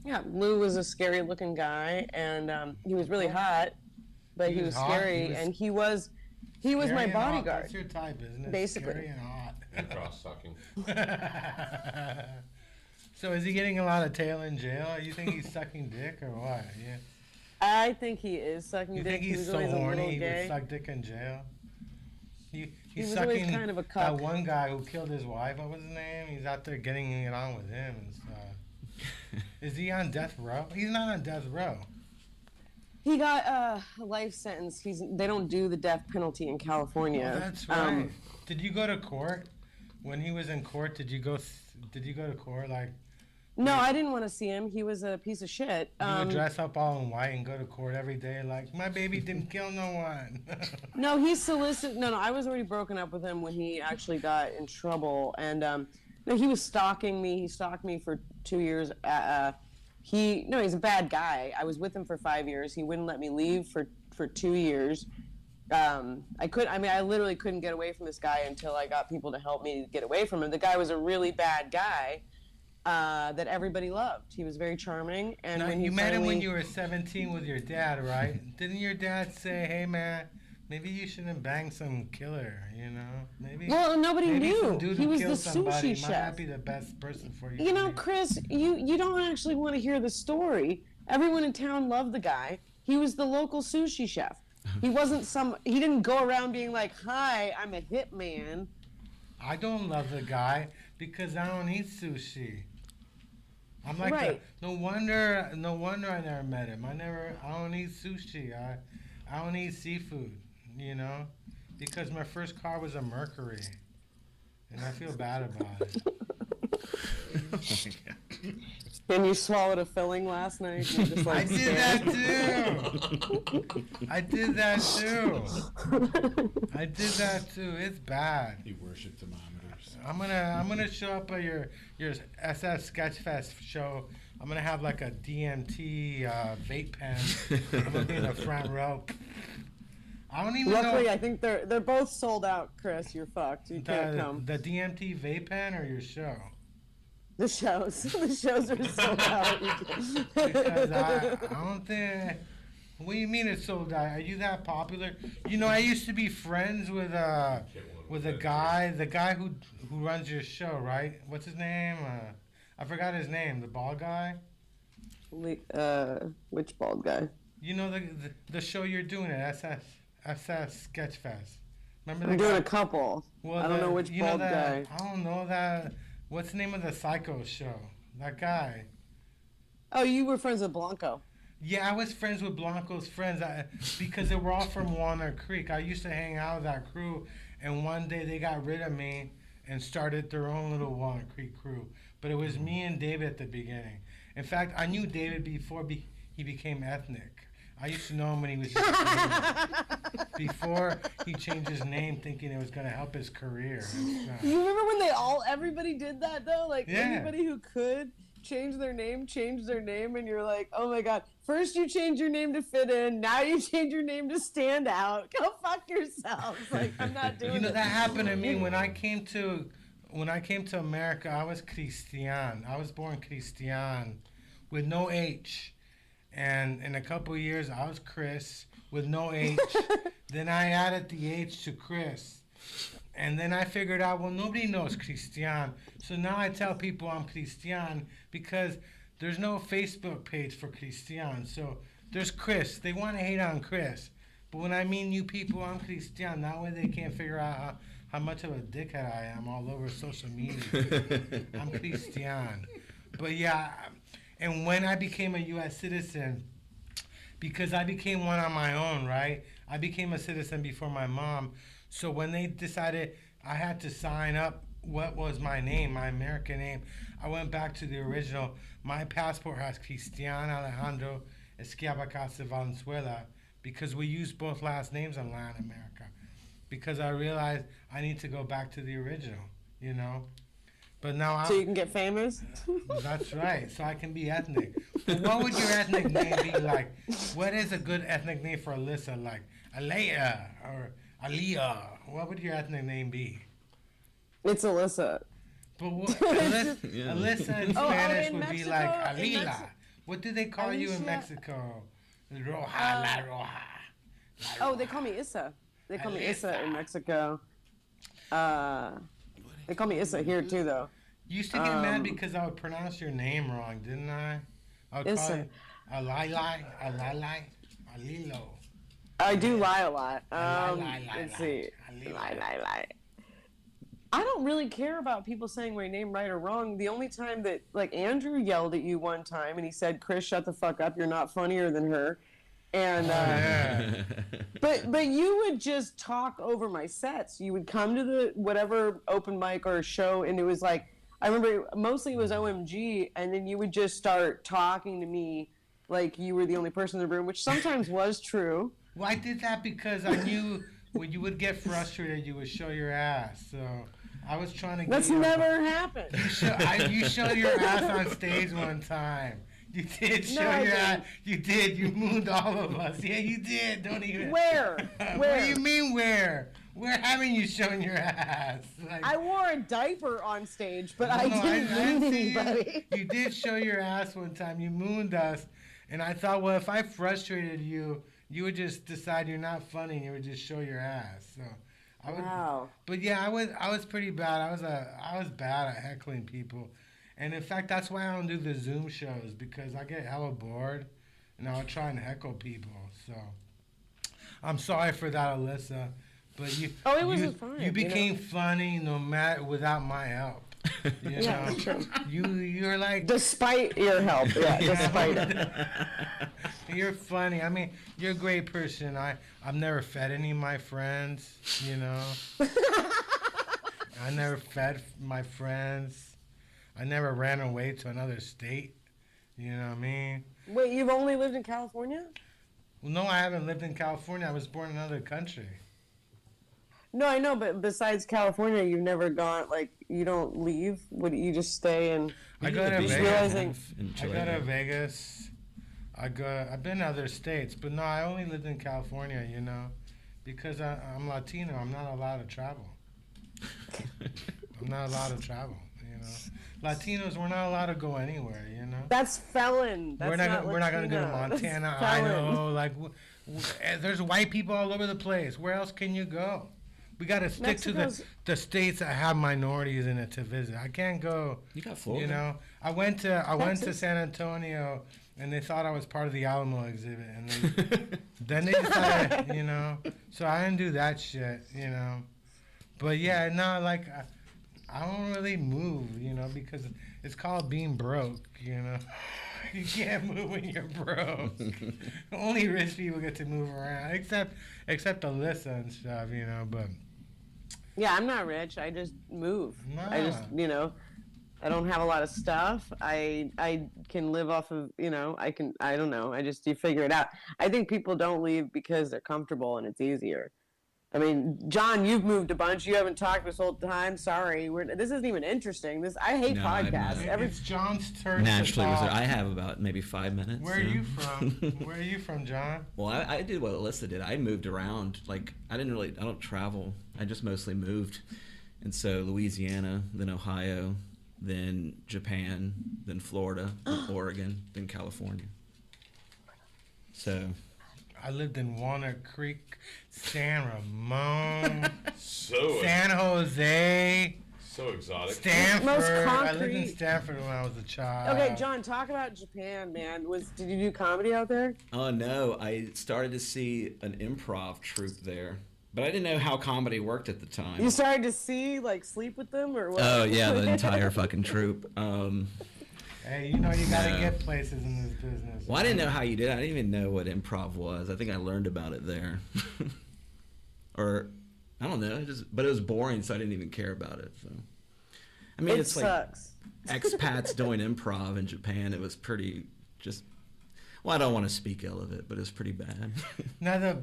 yeah, Lou was a scary looking guy, and he was really hot, but he was hot. scary, and he was my Scary and hot. bodyguard. That's your type, isn't it? Basically. Scary and hot. Cross sucking. So is he getting a lot of tail in jail? You think he's sucking dick or what? Yeah. I think he is sucking You dick. think He he's was so always a little horny he would gay. suck dick in jail? He's was always sucking kind of a that cuck. one guy who killed his wife. What was his name? He's out there getting it on with him and stuff. Is he on death row? He's not on death row. He got a life sentence. They don't do the death penalty in California. Oh, that's right. Did you go to court? When he was in court, did you go to court? Like, No, I didn't want to see him. He was a piece of shit. you would dress up all in white and go to court every day like, my baby didn't kill no one. No, he solicited. No, I was already broken up with him when he actually got in trouble, and no, he was stalking me. He stalked me for 2 years. He's a bad guy. I was with him for 5 years. He wouldn't let me leave for 2 years. I literally couldn't get away from this guy until I got people to help me get away from him. The guy was a really bad guy that everybody loved. He was very charming. And Now, when he you met him when finally- you were 17 with your dad, right? Didn't your dad say, hey, man, maybe you shouldn't bang some killer, Maybe. Well, nobody maybe knew. some dude He who was the killed somebody sushi might chef. not be the best person for you. You know, Chris, you don't actually want to hear the story. Everyone in town loved the guy. He was the local sushi chef. He he didn't go around being like, hi, I'm a hitman. I don't love the guy because I don't eat sushi. I'm like, Right. no wonder I never met him. I don't eat sushi. I don't eat seafood, because my first car was a Mercury. And I feel bad about it. And you swallowed a filling last night. And you're just like, I did that too. I did that too. It's bad. He worshipped thermometers. I'm gonna show up at your SF Sketchfest show. I'm gonna have like a DMT vape pen. I'm gonna be in the front row. I don't even Luckily, know. I think they're both sold out, Chris. You're fucked. You can't come. The DMT vape pen or your show? The shows. The shows are sold out. Because I don't think. What do you mean it's sold out? Are you that popular? You know, I used to be friends with a guy, the guy who runs your show, right? What's his name? I forgot his name. The bald guy. Which bald guy? You know the show you're doing at SS Sketchfest. Remember I'm that doing guy? a couple. Well, I don't know which bald guy. I don't know that. What's the name of the Psycho show? That guy. Oh, you were friends with Blanco. Yeah, I was friends with Blanco's friends because they were all from Walnut Creek. I used to hang out with that crew, and one day they got rid of me and started their own little Walnut Creek crew. But it was me and David at the beginning. In fact, I knew David before he became ethnic. I used to know him when he was just before he changed his name, thinking it was going to help his career. You remember when everybody did that though? Like everybody who could changed their name, and you're like, oh my god! First you change your name to fit in, now you change your name to stand out. Go fuck yourselves! Like I'm not doing. You know it. that happened to me when I came to America. I was Christian. I was born Christian with no H. And in a couple of years, I was Chris with no H. Then I added the H to Chris. And then I figured out, well, nobody knows Christian. So now I tell people I'm Christian because there's no Facebook page for Christian. So there's Chris. They want to hate on Chris. But when I meet new people, I'm Christian. That way they can't figure out how much of a dickhead I am all over social media. I'm Christian. But yeah... And when I became a U.S. citizen, because I became one on my own, right? I became a citizen before my mom. So when they decided I had to sign up what was my name, my American name, I went back to the original. My passport has Cristian Alejandro Esquiabacas Valenzuela because we use both last names in Latin America. Because I realized I need to go back to the original, you know? But now so you can get famous? That's right. So I can be ethnic. But what would your ethnic name be like? What is a good ethnic name for Alyssa? Like Alea or Aliyah? What would your ethnic name be? It's Alyssa. But what, Alyssa in Spanish would be like Alila. What do they call you in Mexico? Roja, la Roja. Oh, they call me Issa. They call me Issa in Mexico. They call me Issa here too, though. You used to get mad because I would pronounce your name wrong, didn't I? I would call it Alalai, Alilo. I do lie a lot. Let's see. Lie. I don't really care about people saying my name right or wrong. The only time that, like, Andrew yelled at you one time and he said, Chris, shut the fuck up. You're not funnier than her. And but you would just talk over my sets. You would come to the whatever open mic or show, and it was like, I remember mostly it was OMG, and then you would just start talking to me like you were the only person in the room, which sometimes was true. Well, I did that because I knew when you would get frustrated, you would show your ass. So I was trying to get That's never happened. You showed your ass on stage one time. You did show your ass. You did. You mooned all of us. Yeah, you did. Don't even. Where? What do you mean where? Where haven't you shown your ass? Like, I wore a diaper on stage, but I didn't moon anybody. You did show your ass one time. You mooned us. And I thought, well, if I frustrated you, you would just decide you're not funny and you would just show your ass. So I would, wow. But yeah, I was pretty bad. I was bad at heckling people. And in fact, that's why I don't do the Zoom shows, because I get hella bored and I'll try and heckle people. So I'm sorry for that, Alyssa. But it wasn't fine. You became funny without my help. You know? True. You're like, despite your help, despite it. You're funny. I mean, you're a great person. I've never fed any of my friends, you know. I never fed my friends. I never ran away to another state. You know what I mean? Wait, you've only lived in California? Well, no, I haven't lived in California. I was born in another country. No, I know, but besides California, you've never gone, like, you don't leave? You just stay and... I go to Vegas. I've been to other states, but no, I only lived in California, you know, because I'm Latino. I'm not allowed to travel. I'm not allowed to travel. You know, Latinos, we're not allowed to go anywhere. You know, That's felon. That's we're not going to go to Latino. Montana, That's felon. Idaho. Like, there's white people all over the place. Where else can you go? We got to stick to the states that have minorities in it to visit. I can't go. You got Florida. You know, I went to San Antonio, and they thought I was part of the Alamo exhibit, and then they decided, you know. So I didn't do that shit, you know. But yeah, no, like I don't really move, you know, because it's called being broke, you know. You can't move when you're broke. Only rich people get to move around, except Alyssa and stuff, you know. But Yeah, I'm not rich. I just move. Nah. I just, you know, I don't have a lot of stuff. I can live off of, you know, I don't know. You figure it out. I think people don't leave because they're comfortable and it's easier. I mean, John, you've moved a bunch. You haven't talked this whole time. Sorry. This isn't even interesting. I hate No, I'm podcasts. not. it's John's turn. Naturally, to talk. I have about maybe 5 minutes. Where are you from? Where are you from, John? Well, I did what Alyssa did. I moved around. Like, I don't travel. I just mostly moved. And so Louisiana, then Ohio, then Japan, then Florida, then Oregon, then California. So I lived in Walnut Creek, San Ramon, So Jose, so exotic. Stanford. Most I lived in concrete- Stanford when I was a child. Okay, John, talk about Japan, man. Did you do comedy out there? oh no, I started to see an improv troupe there. But I didn't know how comedy worked at the time. You started to sleep with them or what? Oh yeah, the entire fucking troupe. Hey, you know you gotta No. get places in this business. Well, I didn't know how you did it. I didn't even know what improv was. I think I learned about it there. Or, I don't know. But it was boring, so I didn't even care about it. So, I mean, It it's sucks. like expats doing improv in Japan. It was pretty just. Well, I don't want to speak ill of it, but it's pretty bad. Now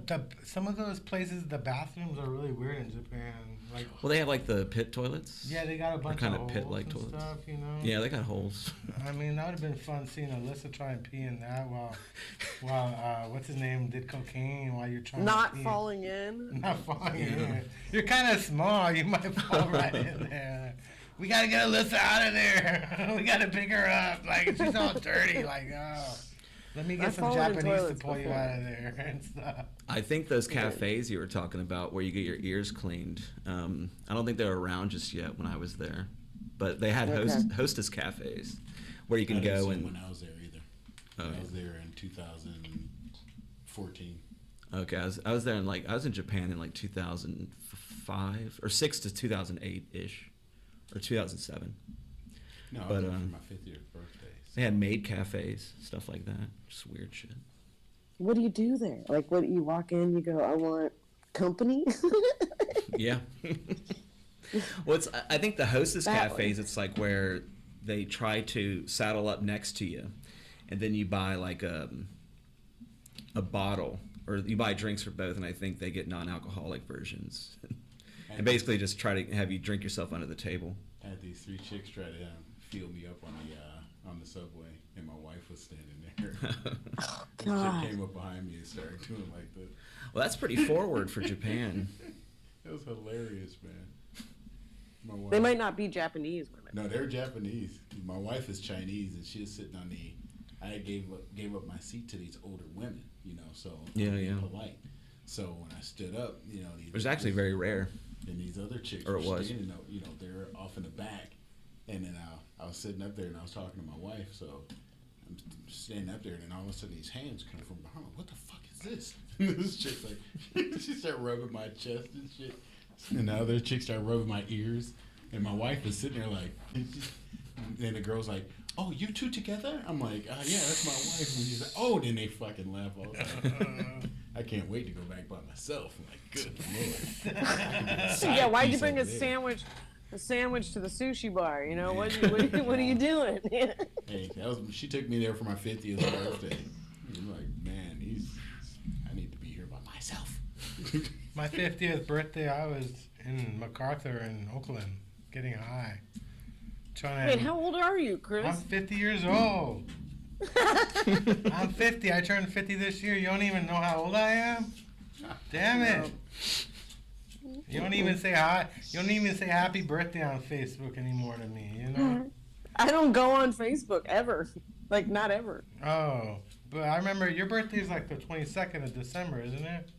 some of those places, the bathrooms are really weird in Japan. Like, Well, they have like the pit toilets. yeah, they got a bunch kind of of holes pit-like and toilets. stuff, you know. Yeah, they got holes. I mean, that would have been fun seeing Alyssa try and pee in that while what's his name did cocaine while you're trying Not to pee. falling in. Not falling in. You're kind of small. You might fall right in there. We gotta get Alyssa out of there. We gotta pick her up. Like she's all dirty. Like let me get I've some fallen in Japanese to toilets pull you before. out of there and stuff. I think those cafes you were talking about where you get your ears cleaned, I don't think they were around just yet when I was there. But they had hostess cafes where you can I didn't go see and... when I was there either. Oh, I was there in 2014. Okay, I was there in I was in Japan in 2005 or 6 to 2008-ish or 2007. No, I But, was there for my 50th birthday. So. They had maid cafes, stuff like that. Just weird shit. What do you do there? Like, what you walk in, you go, I want company. Yeah. Well, I think the hostess That cafes, it's like where they try to saddle up next to you, and then you buy like a bottle, or you buy drinks for both, and I think they get non-alcoholic versions, and basically just try to have you drink yourself under the table. I had these 3 chicks try to feel me up on the subway, and my wife was standing there. Oh, The God. chick came up behind me and started doing like this. Well, that's pretty forward for Japan. It was hilarious, man. My wife, They might not be Japanese women. No, they're Japanese. My wife is Chinese, and she was sitting on the. I gave up my seat to these older women, you know, so Yeah, I'm being yeah. polite. So when I stood up, you know, It was actually very rare. and these other chicks Or were it was. standing up, you know, they were off in the back, and then I was sitting up there and I was talking to my wife, so I'm standing up there, and then all of a sudden these hands come from behind. What the fuck is this? This chick's like, she started rubbing my chest and shit, and the other chick started rubbing my ears, and my wife was sitting there like, and the girl's like, oh, you two together? I'm like, yeah, that's my wife. And she's like, oh, then they fucking laugh all the time. I can't wait to go back by myself. I'm like, good lord. Yeah, why'd you bring a sandwich to the sushi bar? You know, what are you doing? Hey, she took me there for my 50th birthday. I'm like, man, I need to be here by myself. My 50th birthday, I was in MacArthur in Oakland getting high. Wait, how old are you, Chris? I'm 50 years old. I'm 50. I turned 50 this year. You don't even know how old I am? Damn it. You don't even say hi. You don't even say happy birthday on Facebook anymore to me, you know? I don't go on Facebook ever. Like, not ever. Oh, but I remember your birthday is like the 22nd of December, isn't it?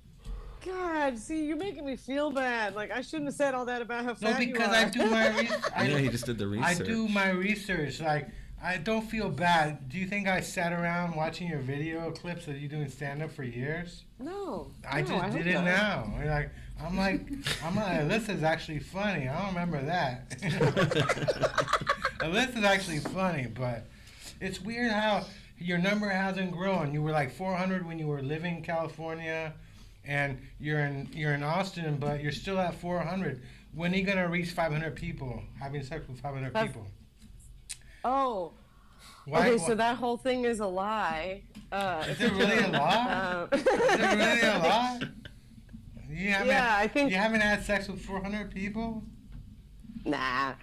God, see, you're making me feel bad. Like, I shouldn't have said all that about how fat No, because you are. I do my research. Yeah, he just did the research. I do my research. Like, I don't feel bad. Do you think I sat around watching your video clips of you doing stand-up for years? No. I no, just hope did it not. now. I'm like, Alyssa's actually funny. I don't remember that. Alyssa's actually funny, but it's weird how your number hasn't grown. You were like 400 when you were living in California, and you're in Austin, but you're still at 400. When are you gonna reach 500 people? Having sex with 500 people? Oh. Why? Okay, so that whole thing is a lie. Is it really a lie? Is it really a lie? I think. You haven't had sex with 400 people? Nah.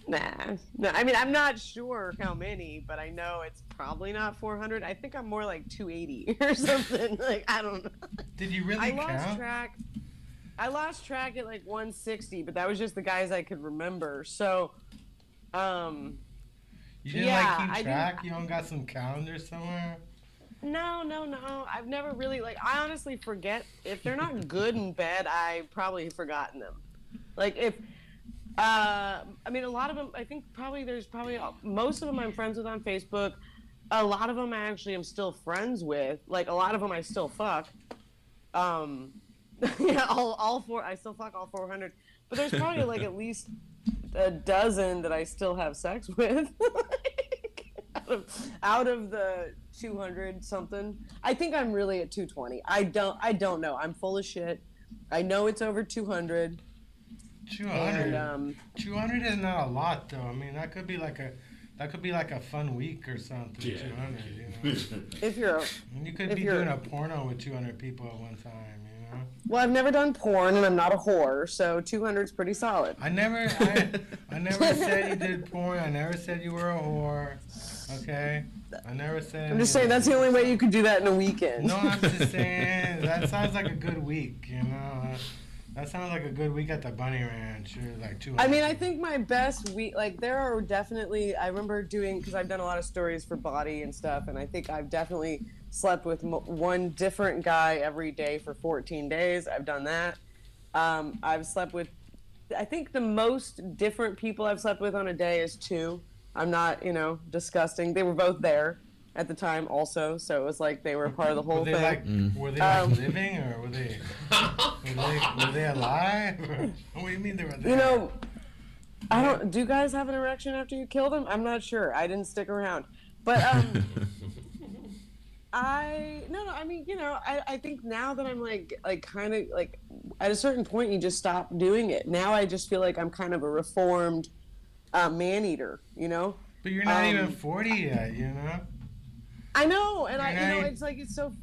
Nah. No, I mean, I'm not sure how many, but I know it's probably not 400. I think I'm more like 280 or something. Like, I don't know. Did you really I count? lost track at like 160, but that was just the guys I could remember. So, You didn't like keep track? You don't got some calendar somewhere? No. I've never really, like, I honestly forget. If they're not good in bed, I probably have forgotten them. Like, if, I mean, a lot of them, I think there's most of them I'm friends with on Facebook. A lot of them I actually am still friends with. Like, a lot of them I still fuck. Yeah, I still fuck all 400. But there's probably like at least a dozen that I still have sex with. out of the 200 something. I think I'm really at 220. I don't know. I'm full of shit. I know it's over 200. 200. And, 200 is not a lot though. I mean, that could be like a fun week or something. Yeah. 200, you know. If you're You could be doing a porno with 200 people at one time, you know. well, I've never done porn and I'm not a whore, so 200 is pretty solid. I never said you did porn. I never said you were a whore. Okay. I never said. I'm just saying that's the only way you could do that in a weekend. No, I'm just saying that sounds like a good week, you know. That sounds like a good week at the Bunny Ranch, or like 200. I mean, I think my best week, like, there are definitely, I remember doing, because I've done a lot of stories for Body and stuff, and I think I've definitely slept with one different guy every day for 14 days. I've done that. I've slept with, I think the most different people I've slept with on a day is 2. I'm not, disgusting. They were both there at the time also, so it was like they were a part of the whole thing. Were they like living, or were they alive? What do you mean they were there? I don't. Do you guys have an erection after you kill them? I'm not sure. I didn't stick around, but I think now that I'm like kind of like at a certain point you just stop doing it. Now I just feel like I'm kind of a reformed man eater, But you're not even 40 yet, I know, and Right. it's like it's so.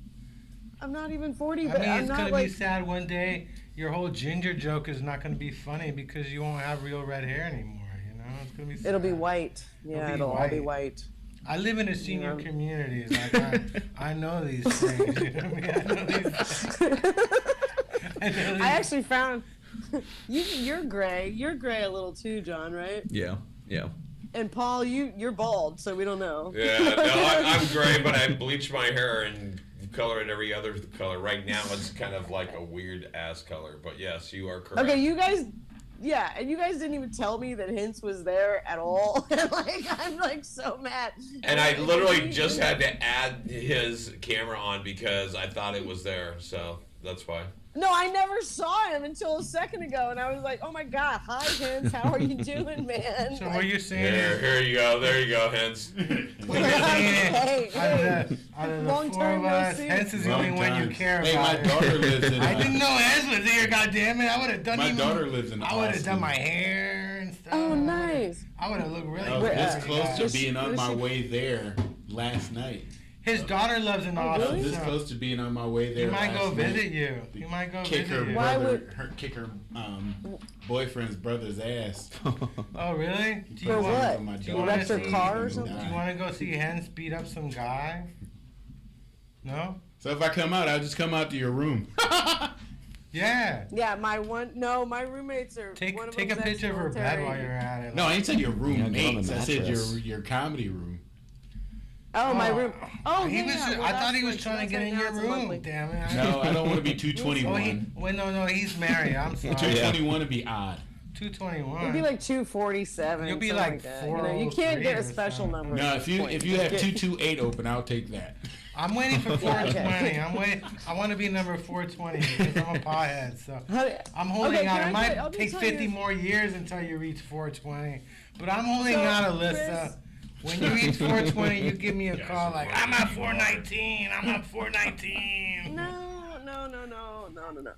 I'm not even 40, I but mean, I'm it's not gonna like. be sad one day. Your whole ginger joke is not gonna be funny because you won't have real red hair anymore. It's gonna be sad. It'll be white. Yeah, it'll all be white. I live in a senior community. Like I know these things. You know what I mean? I know these. I actually found you're gray. You're gray a little too, John, right? Yeah. And Paul, you're bald, so we don't know. Yeah, no, I'm gray, but I bleach my hair and color it every other color. Right now, it's kind of like a weird ass color. But yes, you are correct. Okay, you guys, and you guys didn't even tell me that Hints was there at all. And I'm like so mad. And I literally just had to add his camera on because I thought it was there. So that's why. No, I never saw him until a second ago, and I was like, "Oh my God, hi Hints, how are you doing, man?" So what you're saying is, Here you go. There you go, Hens. Hey, out of the long 4 time of no us, see. Hens is the only one you care Hey, about. my daughter lives in. I didn't know Hens was here. God damn it! I would have done. My daughter lives in. I would have Austin. done my hair and stuff. Oh, nice. I would have looked really I was good. this close to Is being on she- my way there last night. His daughter lives in Oh, Austin. really? This so close to being on my way he there. might go last night. visit you. He might go Kick her visit you. Why brother, would- kick her boyfriend's brother's ass. Oh really? Do you For want- what? My Do you daughter want wrecked her to see? car or Do something? you want to go see Hens beat up some guy? No. So if I come out, I'll just come out to your room. Yeah. Yeah, my roommates are. Take one of a them's picture of her bed ex-military. while you're at it. No, I ain't said your Yeah, get on the roommates. I said mattress. your comedy room. Oh, my room. Oh, he yeah, was. yeah. Well, I thought that's he was like- trying to get that's in right your now, it's a room. monthly. Damn it. No, I don't want to be Oh, 221. no, he's married. I'm sorry. 221 would be odd. 221. It'd be like 247. You'll be something like that. You know, you 403 can't get or a special something. number. No, at if this you point. if you have Just get- 228 open, I'll take that. I'm waiting for 420. Okay. I'm waiting. I want to be number 420 because I'm a pothead. So How- I'm holding Okay, out. can It I might tell- I'll just take tell 50 you- more years until you reach 420. But I'm holding So, out, Alyssa. Chris- When you reach 420, you give me a call like, I'm at 419. I'm at 419. No.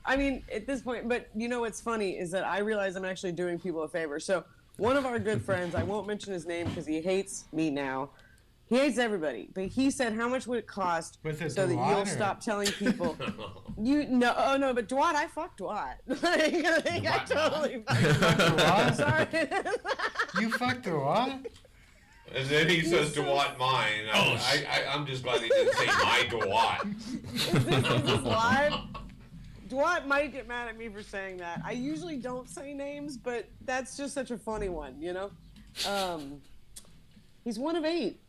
I mean, at this point, but you know what's funny is that I realize I'm actually doing people a favor. So one of our good friends, I won't mention his name because he hates me now. He hates everybody, but he said, "How much would it cost Was it so that Dwight you'll or- stop telling people?" No, but Dwight, I fucked Dwight. I totally What? sorry. You fucked her what? And then he says DeWatt mine. I'm just glad he didn't say my DeWatt. Is this live? Dwight might get mad at me for saying that. I usually don't say names, but that's just such a funny one, you know? He's one of 8.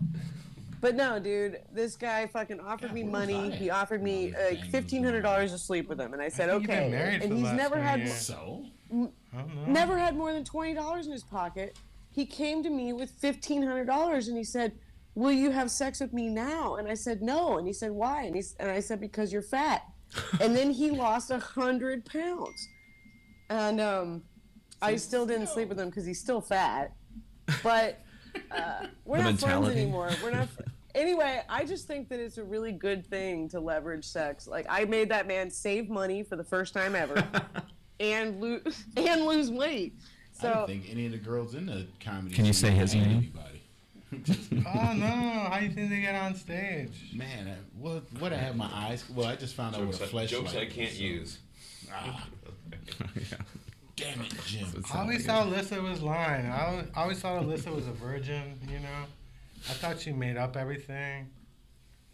But no, dude, this guy fucking offered me money. He offered me like $1,500 to sleep with him, and I said think you've been okay. married for And the he's last never 20 had years. So? I don't know. never had more than $20 in his pocket. He came to me with $1,500, and he said, "Will you have sex with me now?" And I said, "No." And he said, "Why?" And I said, "Because you're fat." And then he lost 100 pounds, and I still didn't sleep with him because he's still fat. But we're The not friends mentality. anymore. We're not. Anyway, I just think that it's a really good thing to leverage sex. Like, I made that man save money for the first time ever, and lose weight. I don't So think any of the girls in the comedy. Can you scene say his had name? Anybody. Oh no! How do you think they get on stage? Man, what I have my eyes. Well, I just found out what a fleshlight. Jokes I was, can't so- use. Ah, Yeah. damn it, Jim. I always thought Alyssa was lying. I always thought Alyssa was a virgin. You know, I thought she made up everything.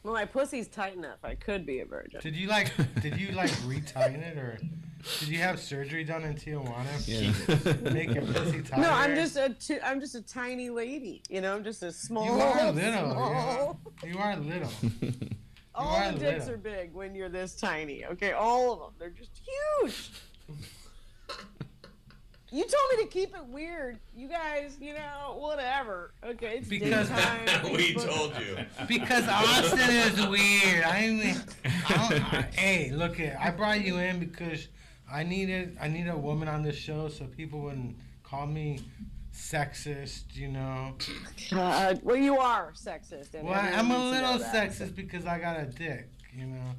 well, my pussy's tight enough. I could be a virgin. Did you retighten it, or did you have surgery done in Tijuana? Yeah. Make your pussy tighter? No, I'm just a tiny lady. You know, I'm just a small. You are little. small- Yeah. You are little. All are the dicks little. are big when you're this tiny. Okay, all of them. They're just huge. You told me to keep it weird. You guys, you know, whatever. Okay, it's Because daytime. We Facebook. told you. Because Austin is weird. Hey, look it. I brought you in because I needed a woman on the show so people wouldn't call me sexist. You know. Well, you are sexist. And Well, everyone I'm a needs to know little that. sexist because I got a dick. You know.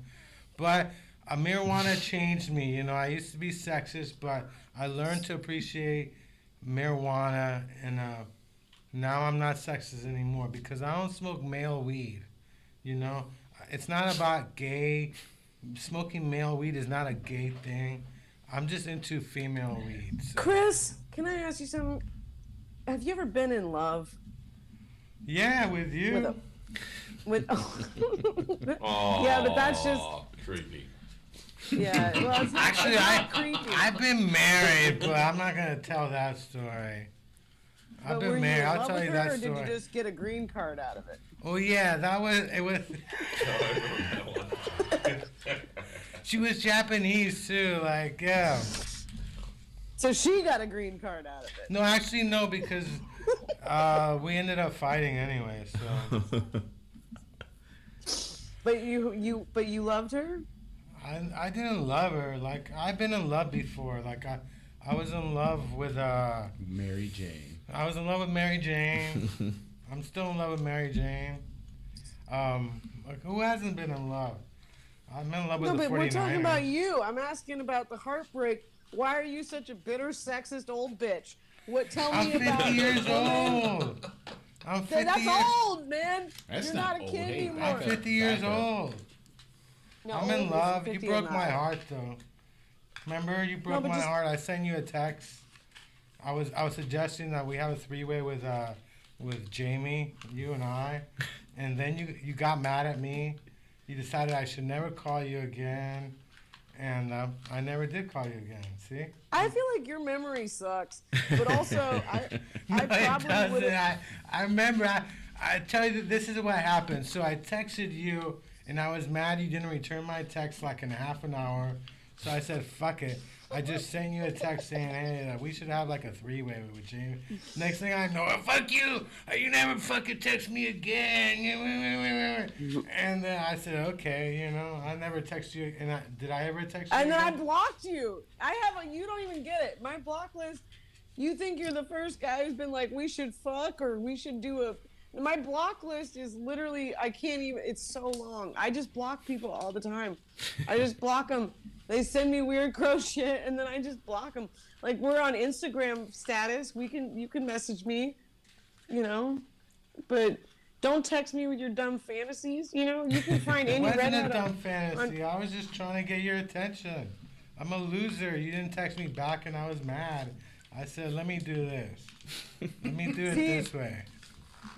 But marijuana changed me. You know, I used to be sexist, but I learned to appreciate marijuana, and now I'm not sexist anymore because I don't smoke male weed. You know, it's not about gay. Smoking male weed is not a gay thing. I'm just into female weed. So. Chris, can I ask you something? Have you ever been in love Yeah, with you. with Oh, Yeah, but that's just- creepy. Yeah, well, it's not, Actually, it's not creepy. I've been married, but I'm not gonna tell that story. I've But were been you married. in I'll love tell with you her, that or story. did you just get a green card out of it? Oh yeah, it was. She was Japanese too. Like yeah. So she got a green card out of it. No, actually no, because we ended up fighting anyway. So But you loved her? I didn't love her. Like I've been in love before. Like I was in love with Mary Jane. I was in love with Mary Jane. I'm still in love with Mary Jane. Like who hasn't been in love? I'm in love with No, the but 49ers. we're talking about you. I'm asking about the heartbreak. Why are you such a bitter, sexist old bitch? What? Tell I'm me 50 about years old. I'm 50 That's years. old, man. That's You're not not a old. kid Hey, anymore. I'm 50 years Back up. old. No, I'm old in is love. You 50 broke and my up. heart though. Remember, you broke but my just- heart. I sent you a text. I was suggesting that we have a three-way with Jamie, you and I, and then you got mad at me, you decided I should never call you again, and I never did call you again. See? I feel like your memory sucks, but also No, I it probably would doesn't. have. I remember. I tell you that this is what happened. So I texted you, and I was mad you didn't return my text like in half an hour. So I said, "Fuck it." I just sent you a text saying, "Hey, we should have like a three-way with Jamie." Next thing I know, fuck you! You never fucking text me again. And then I said, "Okay, you know, I never text you." And did I ever text you? And then I again? blocked you. You don't even get it. My block list. You think you're the first guy who's been like, we should fuck or we should do a. My block list is literally, I can't even. It's so long. I just block people all the time. I just block them. They send me weird gross shit, and then I just block them. Like, we're on Instagram status. You can message me, you know, but don't text me with your dumb fantasies. You know, you can find It any wasn't redhead a dumb fantasy. I was just trying to get your attention. I'm a loser. You didn't text me back, and I was mad. I said, "Let me do this. Let me do it See? this way."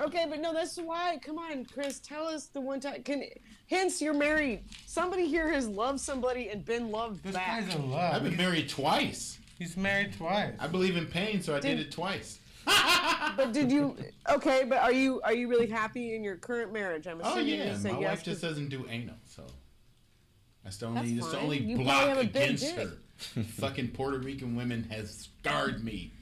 Okay, but no, that's why. Come on, Chris, tell us the one time. Hence, you're married. Somebody here has loved somebody and been loved This back. guy's in love. I've been married twice. He's married twice. I believe in pain, so I did it twice. But did you? Okay, but are you really happy in your current marriage? I'm Oh assuming yeah, you say my yes. wife just doesn't do anal, so that's the That's only that's the fine. only You probably block have a big against dick. her. Fucking Puerto Rican women has scarred me.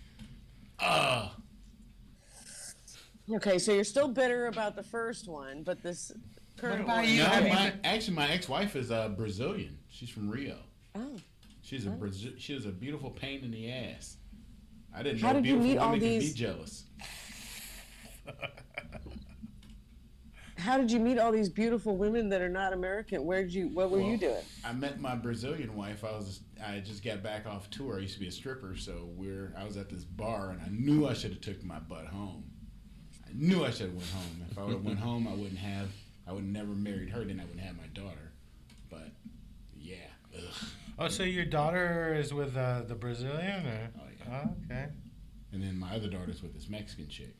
Okay, so you're still bitter about the first one, but this current about one. you? No, have you actually, my ex-wife is Brazilian. She's from Rio. Oh. She was a beautiful pain in the ass. I didn't How know did you beautiful meet all women could be these- jealous. How did you meet all these beautiful women that are not American? What were you doing? I met my Brazilian wife. I just got back off tour. I used to be a stripper, so I was at this bar, and I knew I should have took my butt home. I knew I should have went home. If I would have went home, I would never married her. Then I wouldn't have my daughter. But yeah, ugh. Oh, so your daughter is with the Brazilian? Or? Oh, yeah. Oh, okay. And then my other daughter's with this Mexican chick.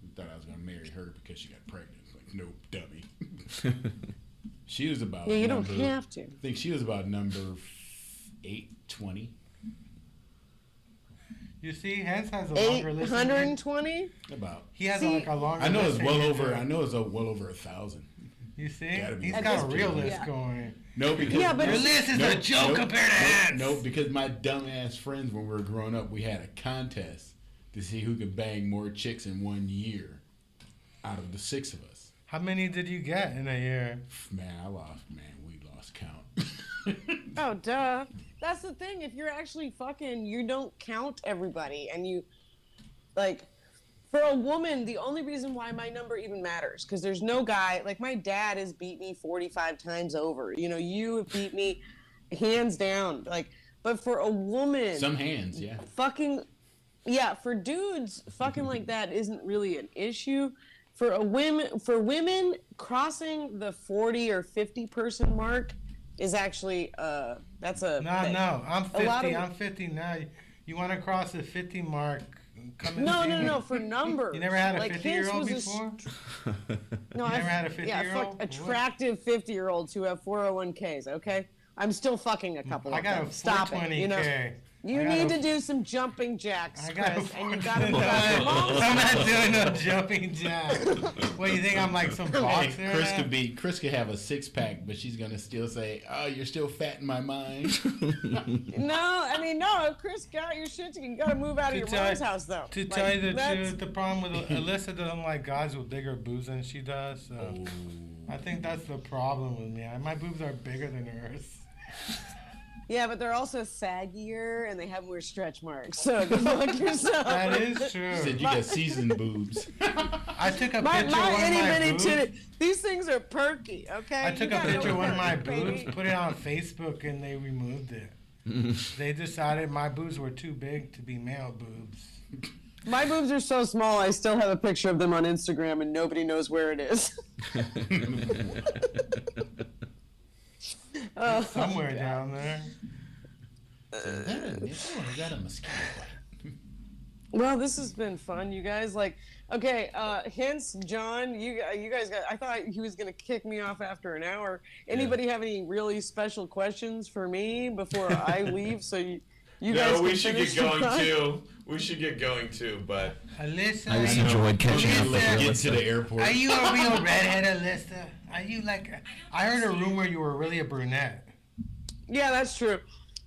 I thought I was gonna marry her because she got pregnant. Like, no, dummy. She was about. Yeah, you don't have to. I think she was about number 820. You see, Hens has a longer list. 820? About. He has See, like a longer I know list it's than well you over. do. I know it's well over 1,000. You see? Gotta be He's at got a this real point. list Yeah. going. No, because Yeah, but Your list is a joke compared to Hens. No, because my dumbass friends, when we were growing up, we had a contest to see who could bang more chicks in 1 year out of the 6 of us. How many did you get in a year? Man, we lost count. Oh, duh. That's the thing. If you're actually fucking, you don't count everybody. And you, like, for a woman, the only reason why my number even matters, because there's no guy, like, my dad has beat me 45 times over. You know, you have beat me hands down. Like, but for a woman. Some hands, yeah. Fucking, yeah, for dudes, fucking like that isn't really an issue. For women, crossing the 40 or 50 person mark is actually that's a No, thing. no. I'm 50. of- I'm 50 now. You want to cross the 50 mark? Come and No, see no, me. no, for numbers. You never had a Like, 50-year-old Vince was before? No, You never had a Yeah, 50-year-old? fuck attractive 50-year-olds who have 401ks, okay? I'm still fucking a couple I of got them. a Stop 420K. it, you know? You need to do some jumping jacks, I got Chris, a and you gotta move 420K. out your mom's I'm not doing no jumping jack. What, you think I'm like some boxer? Hey, Chris could have a 6-pack, but she's gonna still say, "Oh, you're still fat in my mind." No, if Chris got your shit, you gotta move out of your mom's house, though. To Like, tell you the that's- truth, the problem with Alyssa doesn't like guys with bigger boobs than she does. So I think that's the problem with me. My boobs are bigger than hers. Yeah, but they're also saggier and they have more stretch marks. So go fuck yourself. That is She true. said you got seasoned boobs. I took a My picture of one of itty my bitty boobs. titty. These things are perky, okay? I You took a gotta know picture of one of my perky, boobs, baby. put it on Facebook, and they removed it. They decided my boobs were too big to be male boobs. My boobs are so small, I still have a picture of them on Instagram and nobody knows where it is. Somewhere down there. Is that a mosquito bite? Well, this has been fun, you guys. Like, okay, hints, John. You guys got. I thought he was gonna kick me off after an hour. Anybody have any really special questions for me before I leave? So you guys. No, we can should finish get your going time? too. We should get going too, but Alyssa, I just are you- enjoyed catching up with Alyssa, you. Get to the airport. Are you a real redhead, Alyssa? Are you like? I heard a rumor you were really a brunette. Yeah, that's true.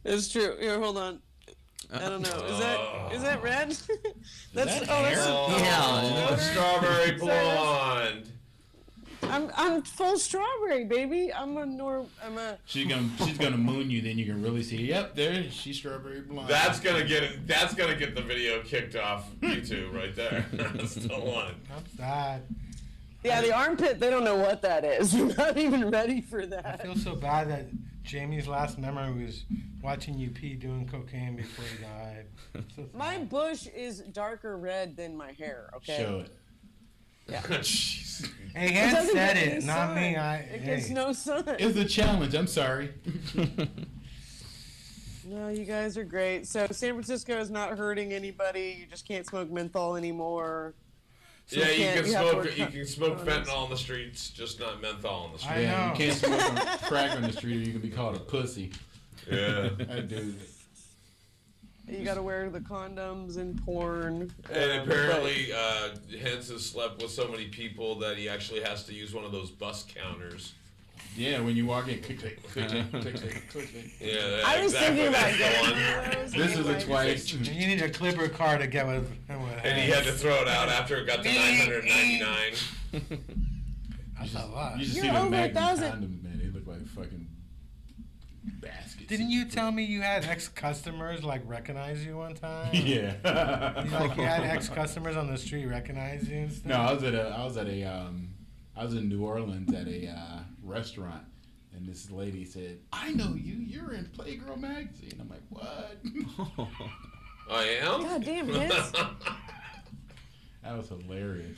It's true. Here, hold on. I don't know. Is that red? That's that that's hair? Yeah. strawberry blonde. I'm full strawberry, baby. I'm a. She's gonna moon you. Then you can really see. Yep, there she's strawberry blonde. That's gonna get the video kicked off YouTube right there. That's the one. I'm sad. Yeah, the armpit. They don't know what that is. They're not even ready for I that. feel so bad that Jamie's last memory was watching you pee doing cocaine before he died. So sad. My bush is darker red than my hair. Okay. Show it. Jeez. Hey, It Hans doesn't said get it, any not sun. me. It gets Hey. no sun. It's a challenge. I'm sorry. No, you guys are great. So San Francisco is not hurting anybody. You just can't smoke menthol anymore. So Yeah, you you can have to smoke. wear You can smoke condoms. fentanyl on the streets, just not menthol on the I street. Yeah, know. you can't smoke crack on the street, or you can be called a pussy. Yeah. That dude. You got to wear the condoms in porn. And apparently, Hens has slept with so many people that he actually has to use one of those bus counters. Yeah, when you walk in, click, click, click, click, click, click, click. Yeah, I was exactly. thinking about That's the getting one. those. This is a anyway. twice. You need a Clipper car to get with And he had to throw it out after it got to 999. That's a lot. You should You're see the over Magnum 1,000. condoms, man. They look like fucking baskets. Didn't you tell me you had ex-customers like recognize you one time? Yeah. Like you had ex-customers on the street recognize you and stuff? No, I was in New Orleans at a restaurant, and this lady said, "I know you. You're in Playgirl magazine." I'm like, "What?" I am? God damn it. That was hilarious.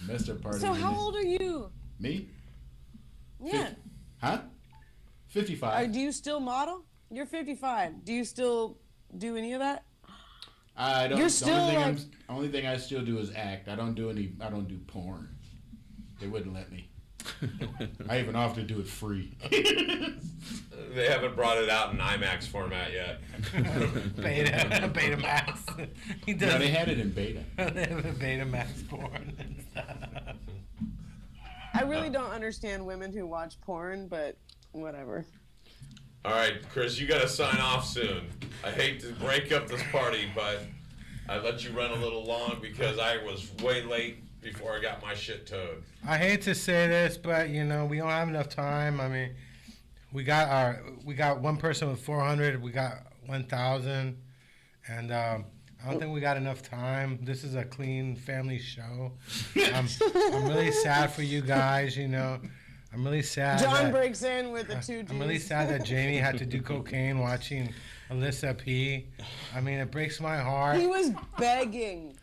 Messed her party. So with how me. old are you? Me? Yeah. Huh? 55. Do you still model? You're 55. Do you still do any of that? I don't. You're the still only thing, like- only thing I still do is act. I don't do porn. They wouldn't let me. I even offered to do it free. They haven't brought it out in IMAX format yet. Beta Max. He does. No, they had it in beta. They have a Beta Max porn and stuff. I really don't understand women who watch porn, but whatever. All right, Chris, you got to sign off soon. I hate to break up this party, but I let you run a little long because I was way late before I got my shit towed. I hate to say this, but you know we don't have enough time. I mean, we got one person with 400. We got 1,000, and I don't think we got enough time. This is a clean family show. I'm really sad for you guys. You know, I'm really sad. John that- breaks in with the two G's. I'm really sad that Jamie had to do cocaine watching Alyssa pee. I mean, it breaks my heart. He was begging.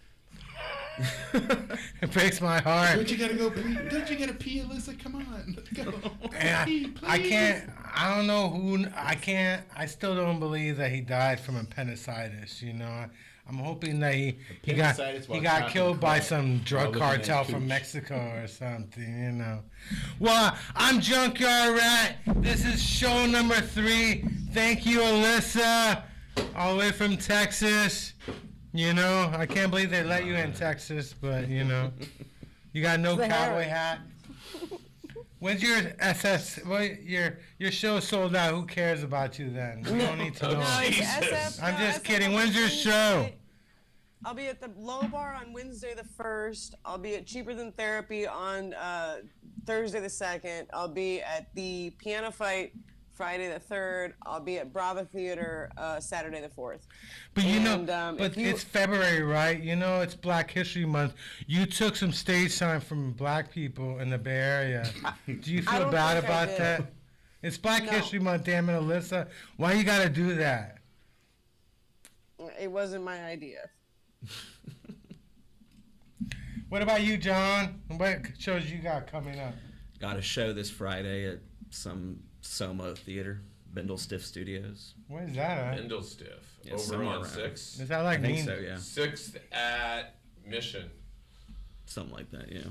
It breaks my heart. Don't you gotta go pee? Don't you gotta pee, Alyssa? Come on, let's go. And Pee, I please. can't. I don't know who. I can't. I still don't believe that he died from appendicitis. You know, I'm hoping that he Appendicitis while got chopping killed by crack some drug while looking at cartel from cooch. Mexico or something. You know. Well, I'm Junkyard Rat. This is show number 3. Thank you, Alyssa, all the way from Texas. You know, I can't believe they let you in Texas, but you know, you got no The cowboy hair. hat. When's your SS? Well, your show sold out. Who cares about you then? We don't need to know. No, it's Jesus. SF. I'm no, just SF kidding. on When's your Wednesday. show? I'll be at the Low Bar on Wednesday the 1st. I'll be at Cheaper Than Therapy on Thursday the 2nd. I'll be at the Piano Fight Friday the 3rd. I'll be at Brava Theater Saturday the 4th. But you And, know, but if you- it's February, right? You know, it's Black History Month. You took some stage time from black people in the Bay Area. Do you I feel don't bad think I about did. that? It's Black No. History Month, damn it, Alyssa. Why you gotta do that? It wasn't my idea. What about you, John? What shows you got coming up? Got a show this Friday at some Soma theater Bendel Stiff Studios. Where's that at? Bendel Stiff. Yeah, Over somewhere on around. 6th. Is that like I think mean? so, yeah. 6th at Mission. Something like that, yeah.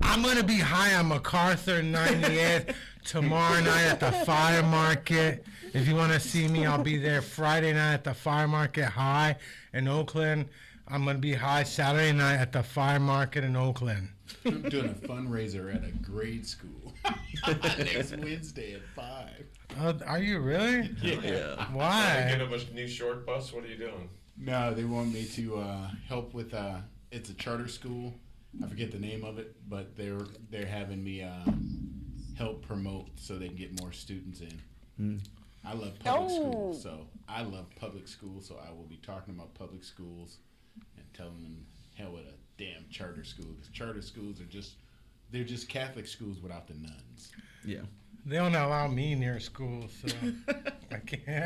I'm gonna be high on MacArthur 98th tomorrow night at the Fire Market. If you want to see me, I'll be there Friday night at the Fire Market High in Oakland. I'm gonna be high Saturday night at the Fire Market in Oakland. I'm doing a fundraiser at a grade school next Wednesday at 5. Are you really? Yeah. Get Why? him a new short bus. What are you doing? No, they want me to help with. It's a charter school. I forget the name of it, but they're having me help promote so they can get more students in. I love public schools, so I will be talking about public schools and telling them hell with a damn charter school, because charter schools they're just Catholic schools without the nuns. Yeah. They don't allow me near school, so I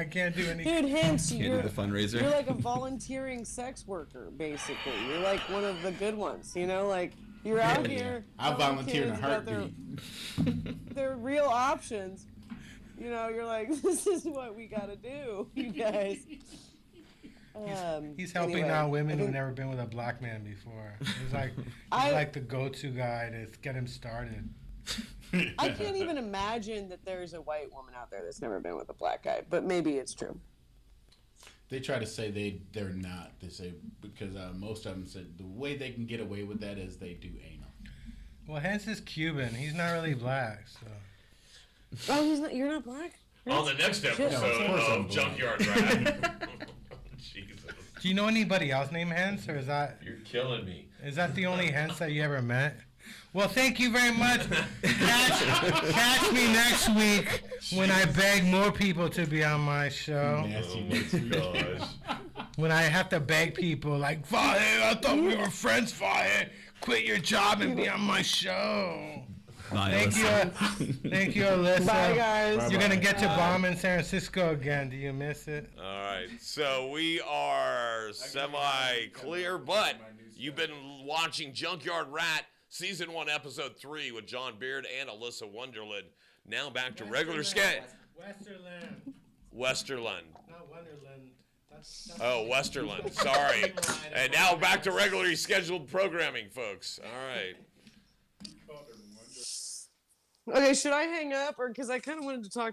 can't do any. Dude, hence Can't do you're the fundraiser. you're like a volunteering sex worker, basically. You're like one of the good ones, you know, like you're out here. I'll telling volunteer in a kids about heartbeat. their real options. You know, you're like, this is what we gotta do, you guys. He's helping Anyway, out women I who've think- never been with a black man before. He's like the go-to guy to get him started. I can't even imagine that there's a white woman out there that's never been with a black guy, but maybe it's true. They try to say they're not. They say because most of them said the way they can get away with that is they do anal. Well, Hens is Cuban. He's not really black, so. Oh, he's not. You're not black. On the next episode of course I'm of black. Junkyard Rat. Jesus. Do you know anybody else named Hens, or is that Killing me. the only Hens that you ever met? Well, thank you very much. Catch me next week when I beg more people to be on my show. Nasty Oh next my week. gosh. When I have to beg people like, Fahe, I thought we were friends, Fahe. Quit your job and be on my show. Bye, Thank Alyssa. you. Thank you, Alyssa. Bye, guys. You're going to get to bomb in San Francisco again. Do you miss it? All right, so we are semi-clear, but you've been watching Junkyard Rat, Season 1, Episode 3 with John Beard and Alyssa Westerlund. Now back to regular schedule. Westerlund. Not Wonderland. That's Oh, Westerlund. Sorry. And now back to regularly scheduled programming, folks. All right. Okay, should I hang up, or because I kind of wanted to talk